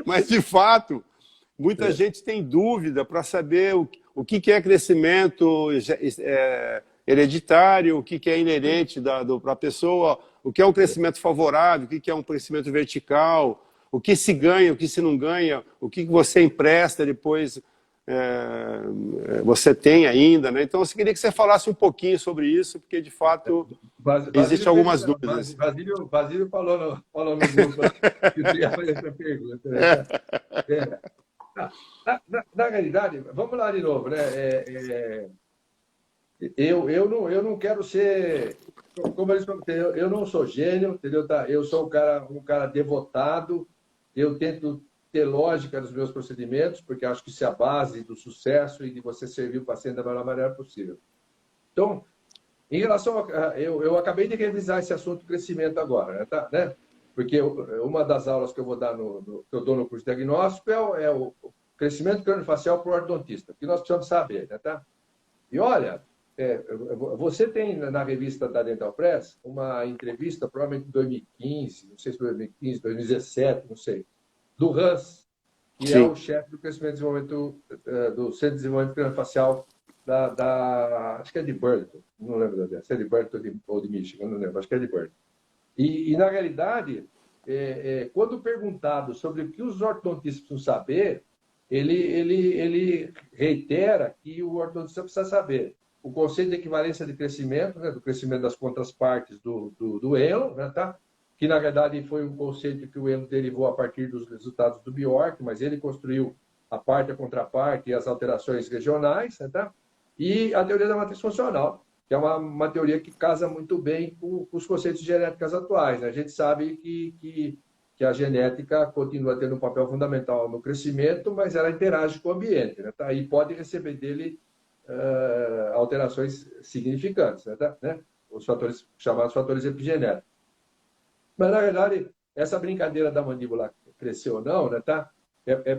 mas de fato, muita gente tem dúvida para saber o que é crescimento hereditário, o que é inerente para a pessoa, o que é um crescimento favorável, o que é um crescimento vertical, o que se ganha, o que se não ganha, o que você empresta depois você tem ainda, né? Então, eu queria que você falasse um pouquinho sobre isso, porque de fato existem algumas dúvidas. Basílio falou no grupo que tu ia fazer essa pergunta. Né? É. Na realidade, vamos lá de novo, né? Eu não quero ser, como eles falam, eu não sou gênio, entendeu? Tá? Eu sou um cara devotado, eu tento ter lógica nos meus procedimentos, porque acho que isso é a base do sucesso e de você servir o paciente da melhor maneira possível. Então, em relação eu acabei de revisar esse assunto do crescimento agora, né? Tá, né? Porque uma das aulas que eu vou dar que eu dou no curso de diagnóstico é o crescimento craniofacial para o ortodontista, que nós precisamos saber, né? Tá? E olha, você tem na revista da Dental Press uma entrevista, provavelmente em 2015, não sei se 2015, 2017, não sei, do Hans, que é o Sim, chefe do crescimento e desenvolvimento do Centro de Desenvolvimento Craniofacial acho que é de Burlington, não lembro se é de Burlington ou de Michigan, não lembro, acho que é de Burlington. E na realidade, quando perguntado sobre o que os ortodontistas precisam saber, ele reitera que o ortodontista precisa saber o conceito de equivalência de crescimento, né, do crescimento das contrapartes do Elo, né, tá? Que na verdade foi um conceito que o Elo derivou a partir dos resultados do Bjork, mas ele construiu a parte, a contraparte e as alterações regionais, né, tá? E a teoria da matriz funcional, que é uma teoria que casa muito bem com os conceitos de genéticas atuais. Né? A gente sabe que a genética continua tendo um papel fundamental no crescimento, mas ela interage com o ambiente, né? Tá? E pode receber dele alterações significantes, né? Tá? Né? Os fatores chamados fatores epigenéticos. Mas, na verdade, essa brincadeira da mandíbula crescer ou não, né, tá?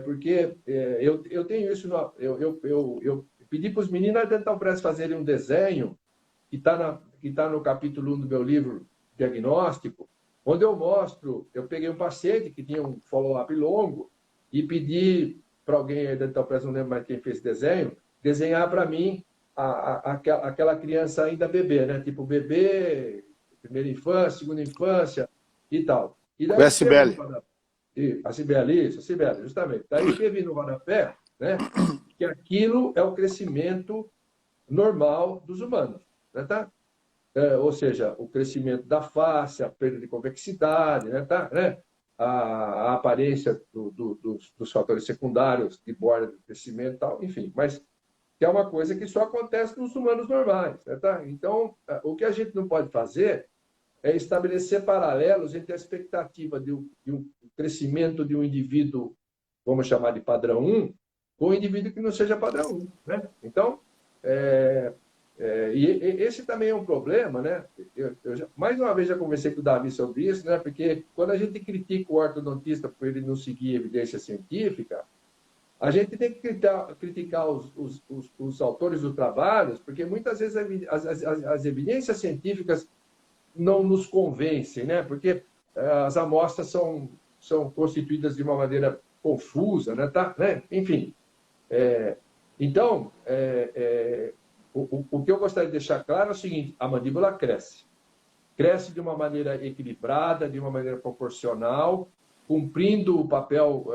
Porque eu tenho isso. Eu pedi para os meninos da Dental Press fazerem um desenho que tá no capítulo 1 do meu livro Diagnóstico, onde eu mostro, eu peguei um paciente que tinha um follow-up longo e pedi para alguém aí da Dental Press, não lembro mais quem fez esse desenho, desenhar para mim aquela criança ainda bebê, né? Tipo bebê, primeira infância, segunda infância e tal. E o daí escrevi no SBL. rodapé, a Cibele, isso, a Cibele, justamente. Daí escrevi no rodapé, né, que aquilo é o crescimento normal dos humanos, né, tá? Ou seja, o crescimento da face, a perda de convexidade, né, tá? Né? A aparência dos fatores secundários de borda de crescimento e tal, enfim, mas que é uma coisa que só acontece nos humanos normais, né, tá? Então, o que a gente não pode fazer é estabelecer paralelos entre a expectativa de um crescimento de um indivíduo, vamos chamar de padrão 1, com um indivíduo que não seja padrão 1. Né? Então, e esse também é um problema, né? Mais uma vez já conversei com o Davi sobre isso, né? Porque quando a gente critica o ortodontista por ele não seguir evidência científica, a gente tem que criticar os autores dos trabalhos, porque muitas vezes as evidências científicas não nos convencem, né? Porque as amostras são constituídas de uma maneira confusa, né? Tá? Né? Enfim, então, o que eu gostaria de deixar claro é o seguinte: a mandíbula cresce. Cresce de uma maneira equilibrada, de uma maneira proporcional, cumprindo o papel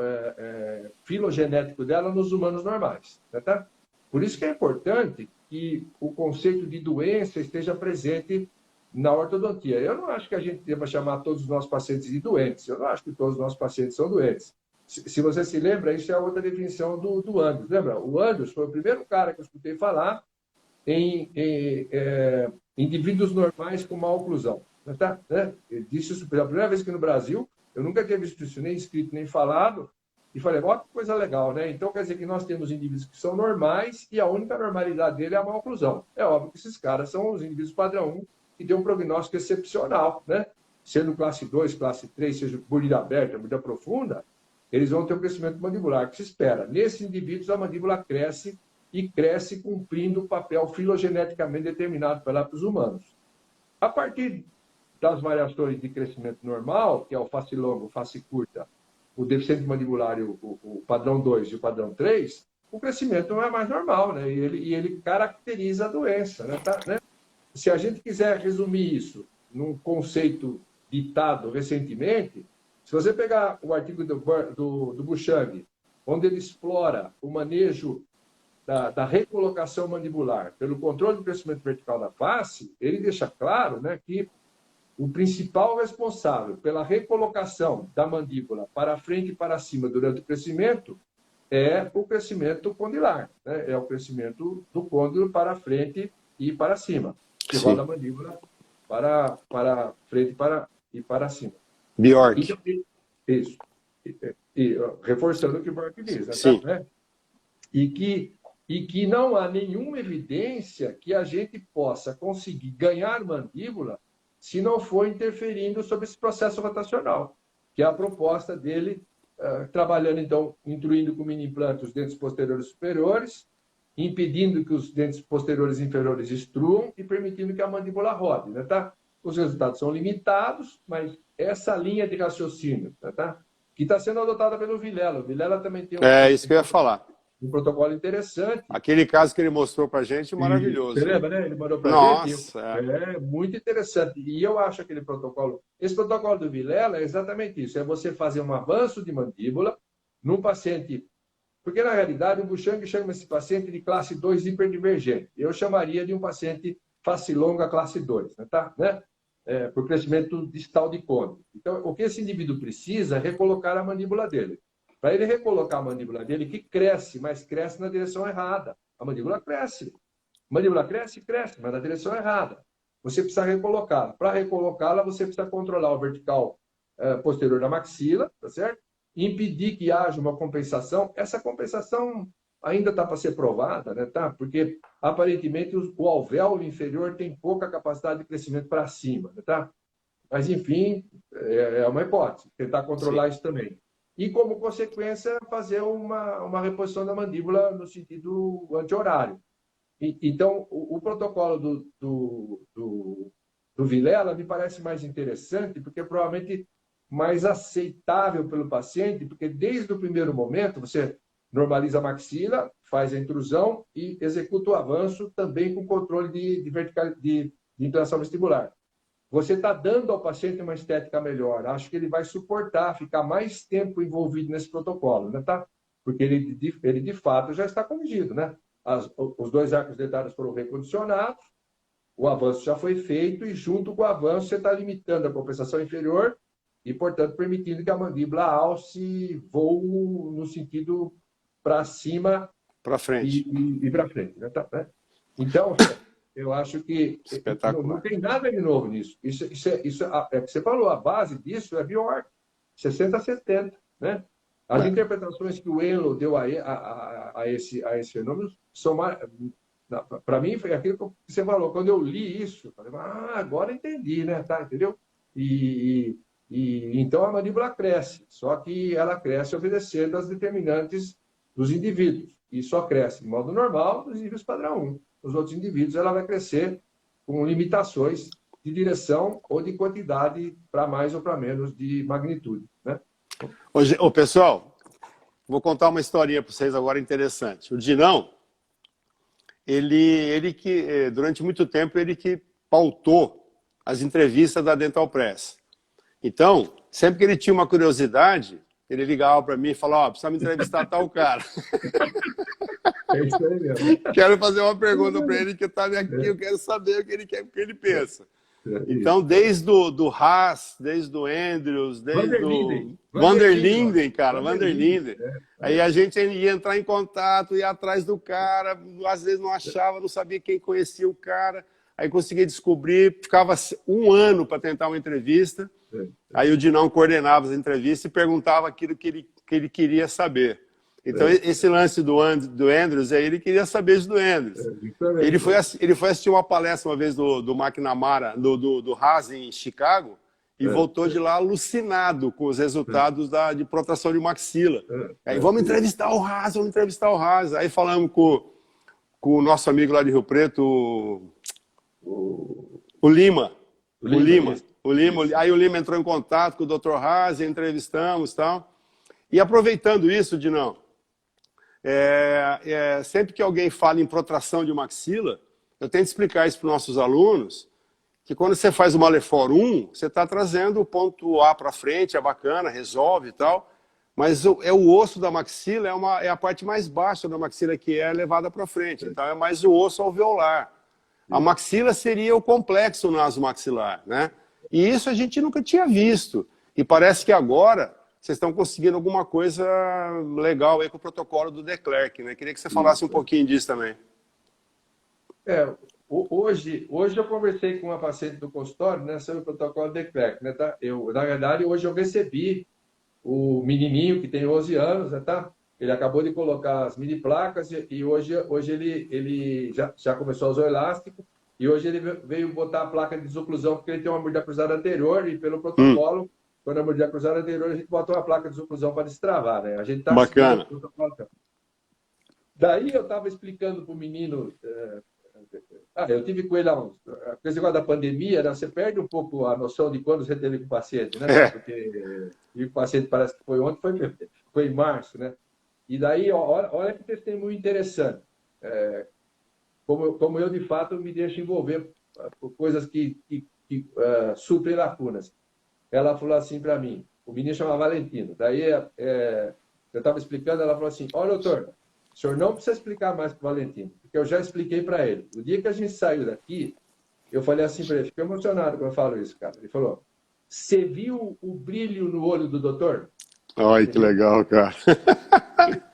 filogenético dela nos humanos normais. Né? Tá? Por isso que é importante que o conceito de doença esteja presente na ortodontia. Eu não acho que a gente deva chamar todos os nossos pacientes de doentes. Eu não acho que todos os nossos pacientes são doentes. Se você se lembra, isso é outra definição do Andrews. Lembra? O Andrews foi o primeiro cara que eu escutei falar em indivíduos normais com má oclusão. Tá? Né? Ele disse isso pela primeira vez que no Brasil. Eu nunca tinha visto isso nem escrito nem falado. E falei, ó, que coisa legal, né? Então quer dizer que nós temos indivíduos que são normais e a única normalidade dele é a má oclusão. É óbvio que esses caras são os indivíduos padrão 1 que têm um prognóstico excepcional, né? Sendo classe 2, classe 3, seja mordida aberta, mordida profunda, eles vão ter um crescimento mandibular que se espera. Nesses indivíduos, a mandíbula cresce e cresce cumprindo o papel filogeneticamente determinado para os humanos. A partir das variações de crescimento normal, que é o face longo, face curta, o deficiente mandibular, o padrão 2 e o padrão 3, o crescimento não é mais normal, né? E ele caracteriza a doença, né? Tá, né? Se a gente quiser resumir isso num conceito ditado recentemente, se você pegar o artigo do Buchang, onde ele explora o manejo da recolocação mandibular pelo controle do crescimento vertical da face, ele deixa claro, né, que o principal responsável pela recolocação da mandíbula para frente e para cima durante o crescimento é o crescimento condilar, né? É o crescimento do côndilo para frente e para cima, que roda a mandíbula para frente e para cima. Bjork. Então, isso. Reforçando o que o Bjork diz, né? E que não há nenhuma evidência que a gente possa conseguir ganhar mandíbula se não for interferindo sobre esse processo rotacional, que é a proposta dele, trabalhando, então, intruindo com mini-implante os dentes posteriores e superiores, impedindo que os dentes posteriores e inferiores extruam e permitindo que a mandíbula rode, né, tá? Os resultados são limitados, mas essa linha de raciocínio, tá? Que está sendo adotada pelo Vilela. O Vilela também tem isso que eu ia falar. Um protocolo interessante. Aquele caso que ele mostrou para a gente, maravilhoso. Você lembra, né? Ele mandou para a gente. É muito interessante. E eu acho aquele protocolo... Esse protocolo do Vilela é exatamente isso. É você fazer um avanço de mandíbula num paciente... Porque, na realidade, o Buchang chama esse paciente de classe 2 hiperdivergente. Eu chamaria de um paciente face longa classe 2, tá? Né? Por crescimento distal de côndilo. Então, o que esse indivíduo precisa é recolocar a mandíbula dele. Para ele recolocar a mandíbula dele, que cresce, mas cresce na direção errada. A mandíbula cresce. A mandíbula cresce, mas na direção errada. Você precisa recolocá-la. Para recolocá-la, você precisa controlar o vertical posterior da maxila, tá certo? E impedir que haja uma compensação. Essa compensação ainda está para ser provada, né, tá? Porque, aparentemente, o alvéolo inferior tem pouca capacidade de crescimento para cima, né, tá? Mas, enfim, é uma hipótese. Tentar controlar isso também. E, como consequência, fazer uma reposição da mandíbula no sentido anti-horário. Então, o protocolo do Vilela me parece mais interessante, porque provavelmente mais aceitável pelo paciente, porque desde o primeiro momento você normaliza a maxila, faz a intrusão e executa o avanço também com controle de inclinação vestibular. Você está dando ao paciente uma estética melhor. Acho que ele vai suportar, ficar mais tempo envolvido nesse protocolo, né, tá? Porque ele de fato já está corrigido, né? Os dois arcos dentários foram recondicionados, o avanço já foi feito e, junto com o avanço, você está limitando a compensação inferior e, portanto, permitindo que a mandíbula alce voe no sentido para cima para frente. E para frente, né? Tá, né? Então, eu acho que não tem nada de novo nisso. Isso é que você falou, a base disso é Bjork, 60-70, né? As interpretações que o Enlo deu a esse fenômeno são, para mim, foi aquilo que você falou. Quando eu li isso, eu falei, agora entendi, né? Tá, entendeu? Então a mandíbula cresce, só que ela cresce obedecendo às determinantes dos indivíduos. E só cresce de modo normal nos indivíduos padrão 1. Nos outros indivíduos, ela vai crescer com limitações de direção ou de quantidade para mais ou para menos de magnitude, né? Pessoal, vou contar uma historinha para vocês agora interessante. O Dinão, ele que, durante muito tempo, ele que pautou as entrevistas da Dental Press. Então, sempre que ele tinha uma curiosidade, ele ligava para mim e falava, precisa me entrevistar tal cara. É isso aí mesmo. Quero fazer uma pergunta para ele que está aqui, eu quero saber o que ele quer, o que ele pensa. Então, desde do Haas, desde o Andrews, desde o Van der Linden, cara, Van der Linden. Aí a gente ia entrar em contato, ia atrás do cara, às vezes não achava, não sabia quem conhecia o cara. Aí conseguia descobrir, ficava um ano para tentar uma entrevista. Aí o Dinão coordenava as entrevistas e perguntava aquilo que ele queria saber. Então, esse lance do Andrews, ele queria saber isso do Andrews. Ele foi assistir uma palestra uma vez do McNamara, do Haas em Chicago, e voltou de lá alucinado com os resultados de protração de maxila. Aí, vamos entrevistar o Haas. Aí falamos com o nosso amigo lá de Rio Preto, o Lima. Aí o Lima entrou em contato com o Dr. Haas, entrevistamos e tal. E aproveitando isso, Dinão, sempre que alguém fala em protração de maxila, eu tento explicar isso para os nossos alunos, que quando você faz uma Lefor 1, você está trazendo o ponto A para frente, é bacana, resolve e tal, mas o osso da maxila é a parte mais baixa da maxila que é levada para frente, então é mais o osso alveolar. A maxila seria o complexo nasomaxilar, né? E isso a gente nunca tinha visto, e parece que agora vocês estão conseguindo alguma coisa legal aí com o protocolo do De Klerk, né? Queria que você falasse um pouquinho disso também. Hoje eu conversei com uma paciente do consultório, né, sobre o protocolo De Klerk, né, tá? Na verdade, hoje eu recebi o menininho que tem 11 anos, né, tá? Ele acabou de colocar as mini placas e hoje ele já começou a usar o elástico e hoje ele veio botar a placa de desoclusão porque ele tem uma mordida cruzada anterior e pelo protocolo quando a mordida cruzada anterior, a gente botou uma placa de desoclusão para destravar, né? A gente tá bacana. Daí eu estava explicando para o menino... eu tive com ele com esse negócio da pandemia, né? Você perde um pouco a noção de quando você teve com o paciente, né? Porque o paciente parece que foi ontem, foi em março, né? E daí, olha que testemunho interessante. Como eu, de fato, me deixo envolver por coisas que suprem lacunas. Ela falou assim para mim, o menino chama Valentino. Daí eu estava explicando, ela falou assim, olha, doutor, o senhor não precisa explicar mais para o Valentino, porque eu já expliquei para ele. O dia que a gente saiu daqui, eu falei assim para ele, fiquei emocionado quando eu falo isso, cara. Ele falou, você viu o brilho no olho do doutor? Ai, que legal, cara.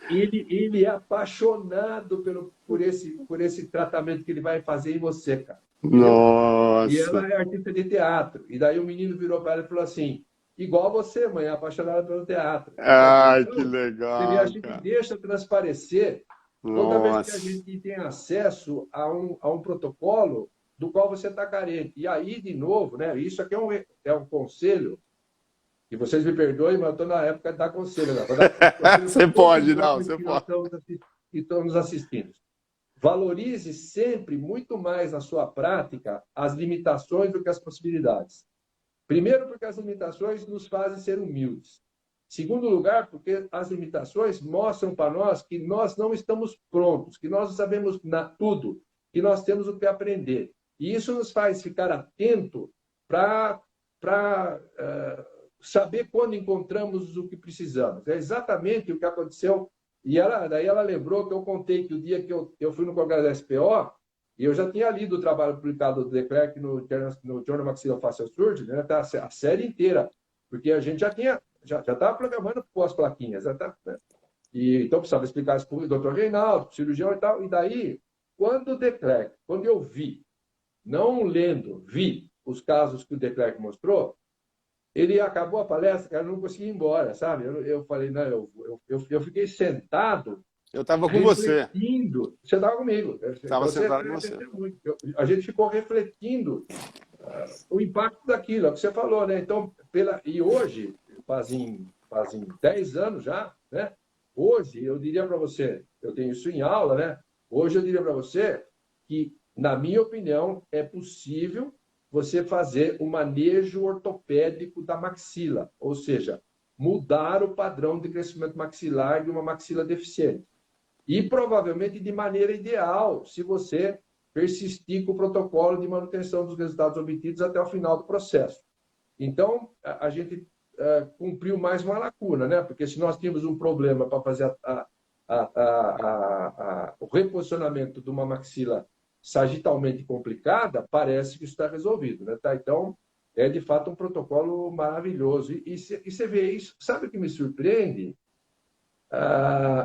Ele é apaixonado por esse tratamento que ele vai fazer em você, cara. Nossa! E ela é artista de teatro. E daí o menino virou para ela e falou assim, igual você, mãe, é apaixonada pelo teatro. Ai, então, que legal, a gente deixa transparecer toda vez que a gente tem acesso a um protocolo do qual você está carente. E aí, de novo, né, isso aqui é um conselho, e vocês me perdoem, mas eu estou na época de dar conselho. Né? Você pode, não, você pode. E estão nos assistindo. Valorize sempre muito mais na sua prática as limitações do que as possibilidades. Primeiro, porque as limitações nos fazem ser humildes. Segundo lugar, porque as limitações mostram para nós que nós não estamos prontos, que nós não sabemos tudo, que nós temos o que aprender. E isso nos faz ficar atento para saber quando encontramos o que precisamos. É exatamente o que aconteceu. E daí ela lembrou que eu contei que o dia que eu fui no congresso da SPO, e eu já tinha lido o trabalho publicado do De Klerk no Journal Maxillofacial Surgery, né, a série inteira, porque a gente já estava programando pós-plaquinhas. Né? Então precisava explicar isso para o doutor Reinaldo, cirurgião e tal. E daí, quando o De Klerk, quando eu vi, não lendo, vi os casos que o De Klerk mostrou, ele acabou a palestra, cara, eu não consegui ir embora, sabe? Eu falei, não, eu fiquei sentado. Eu estava com você. Você estava comigo. Estava sentado com você. A gente ficou refletindo o impacto daquilo, é o que você falou, né? Então, e hoje, fazem 10 anos já, né? Hoje, eu diria para você, eu tenho isso em aula, né? Hoje eu diria para você que, na minha opinião, é possível você fazer um manejo ortopédico da maxila, ou seja, mudar o padrão de crescimento maxilar de uma maxila deficiente. E provavelmente de maneira ideal, se você persistir com o protocolo de manutenção dos resultados obtidos até o final do processo. Então, a gente cumpriu mais uma lacuna, né? Porque se nós tínhamos um problema para fazer o reposicionamento de uma maxila sagitalmente complicada, parece que isso está resolvido, né? Tá? Então, é de fato um protocolo maravilhoso. E você vê isso, sabe o que me surpreende?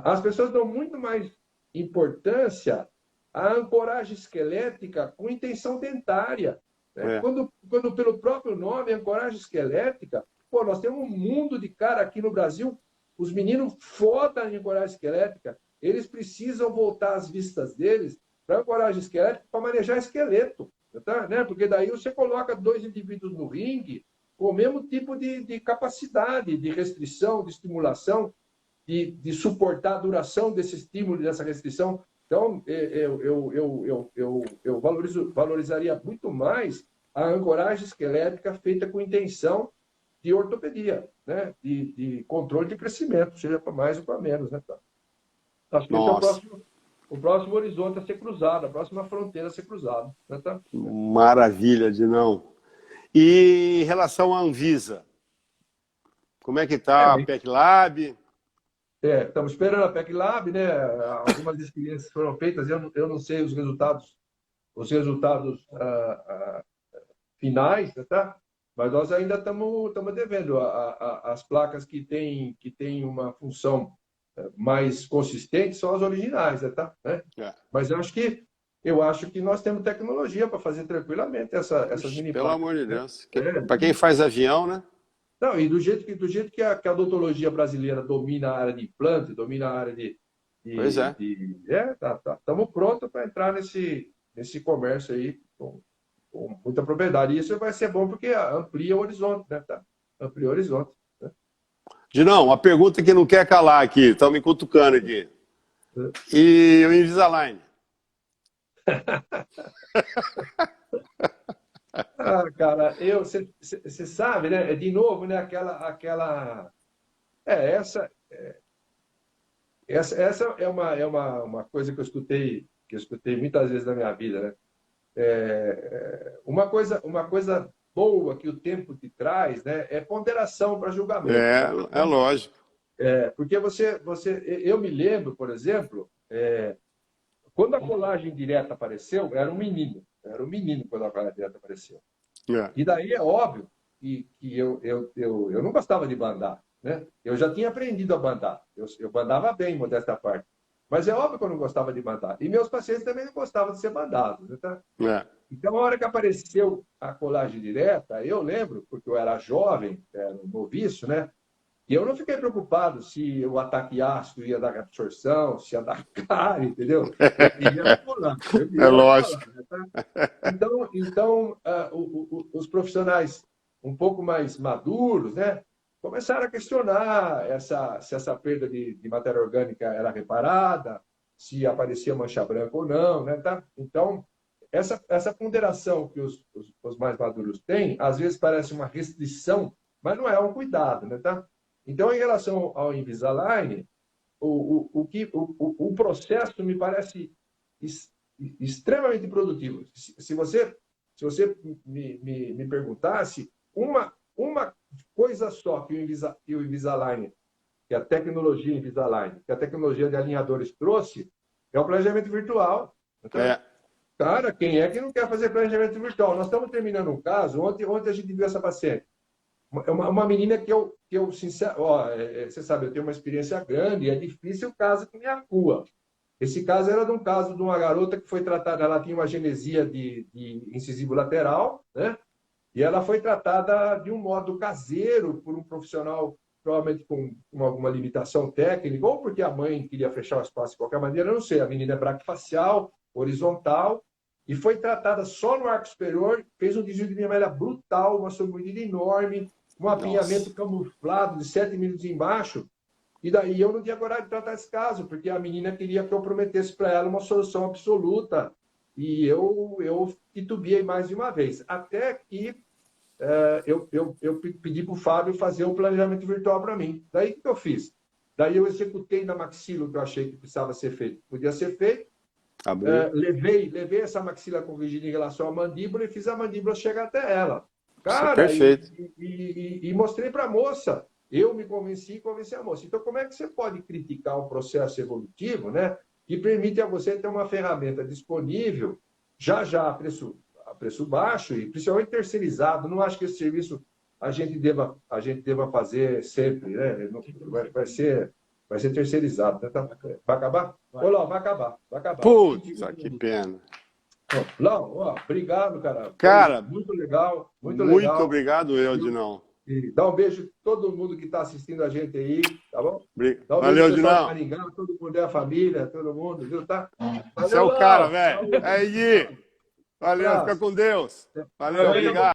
As pessoas dão muito mais importância à ancoragem esquelética com intenção dentária, né? É. Quando pelo próprio nome, ancoragem esquelética, pô, nós temos um mundo de cara aqui no Brasil, os meninos foda em ancoragem esquelética, eles precisam voltar as vistas deles para ancoragem esquelética para manejar esqueleto, tá? Né? Porque daí você coloca dois indivíduos no ringue com o mesmo tipo de capacidade, de restrição, de estimulação, de suportar a duração desse estímulo, dessa restrição. Então, eu valorizaria muito mais a ancoragem esquelética feita com intenção de ortopedia, né? De controle de crescimento, seja para mais ou para menos. Né? Acho que esse é Nossa, o próximo horizonte a ser cruzado, a próxima fronteira a ser cruzada. Né? Tá? maravilha, Dinão. E em relação à Anvisa, como é que está a PEC Lab? Estamos esperando a PEC Lab, né? Algumas experiências foram feitas, eu não sei os resultados finais, tá? Mas nós ainda estamos devendo. As placas que têm uma função mais consistente são as originais, tá? Né? Mas eu acho que nós temos tecnologia para fazer tranquilamente essas mini pelo placas. amor de Deus. Né? Para quem faz avião, né? Não, e do jeito que a odontologia brasileira domina a área de implante, domina a área Pois é. Estamos prontos para entrar nesse comércio aí com muita propriedade. E isso vai ser bom porque amplia o horizonte, né? Tá? Amplia o horizonte. Né? Dinão, uma pergunta que não quer calar aqui, estão me cutucando aqui. E o Invisalign? Cara, você sabe, né? De novo, né? Essa é uma coisa que eu escutei muitas vezes na minha vida, né? Uma coisa boa que o tempo te traz, né? É ponderação para julgamento. É lógico. Porque eu me lembro, por exemplo, quando a colagem direta apareceu, era um menino quando a colagem direta apareceu. E daí é óbvio que eu não gostava de bandar, né? Eu já tinha aprendido a bandar. Eu bandava bem, modesta parte. Mas é óbvio que eu não gostava de bandar. E meus pacientes também não gostavam de ser bandados. Né? Tá? Então, a hora que apareceu a colagem direta, eu lembro, porque eu era jovem, era um noviço, né? E eu não fiquei preocupado se o ataque ácido ia dar absorção, se ia dar cárie, entendeu? Eu queria colar. É lógico. Colar, né? Então os profissionais um pouco mais maduros, né, começaram a questionar se essa perda de matéria orgânica era reparada, se aparecia mancha branca ou não, né? Tá? Então, essa ponderação que os mais maduros têm, às vezes parece uma restrição, mas não é um cuidado, né? Tá? Então, em relação ao Invisalign, o processo me parece extremamente produtivo. Se você me perguntasse uma coisa só que o Invisalign, que a tecnologia Invisalign, que a tecnologia de alinhadores trouxe, é o planejamento virtual. Então, cara, quem é que não quer fazer planejamento virtual? Nós estamos terminando um caso, ontem a gente viu essa paciente. Uma menina que eu sincero, você sabe, eu tenho uma experiência grande e é difícil o caso que me acua. Esse caso era um caso de uma garota que foi tratada, ela tinha uma genesia de incisivo lateral, né? E ela foi tratada de um modo caseiro por um profissional, provavelmente com alguma limitação técnica, ou porque a mãe queria fechar o espaço de qualquer maneira, eu não sei. A menina é braquifacial, horizontal, e foi tratada só no arco superior, fez um desvio de linha média brutal, uma sobremedida enorme, um apinhamento camuflado de 7 milímetros embaixo, e daí eu não tinha coragem de tratar esse caso, porque a menina queria que eu prometesse para ela uma solução absoluta, e eu titubeei mais de uma vez, até que eu pedi para o Fábio fazer um planejamento virtual para mim. Daí o que eu fiz? Daí eu executei na maxila o que eu achei que precisava ser feito. Podia ser feito. Levei essa maxila corrigida em relação à mandíbula e fiz a mandíbula chegar até ela. Cara, perfeito. E mostrei para a moça. Eu me convenci e convenci a moça. Então, como é que você pode criticar um processo evolutivo, né, que permite a você ter uma ferramenta disponível já a preço baixo e principalmente terceirizado. Não acho que esse serviço a gente deva fazer sempre, né? Vai ser terceirizado. Né? Vai acabar? Ô, Lau, vai acabar. Vai acabar. Putz, que pena. Lau, ó, obrigado, cara. Cara, muito legal. Muito muito legal. obrigado, Dinão. E dá um beijo a todo mundo que está assistindo a gente aí, tá bom? Dá um Valeu, beijo pro pessoal Dinão. de Maringá, todo mundo é a família, todo mundo, viu? Tá? Você é o cara, velho. É aí, Gui. Valeu, fica com Deus. Valeu, obrigado.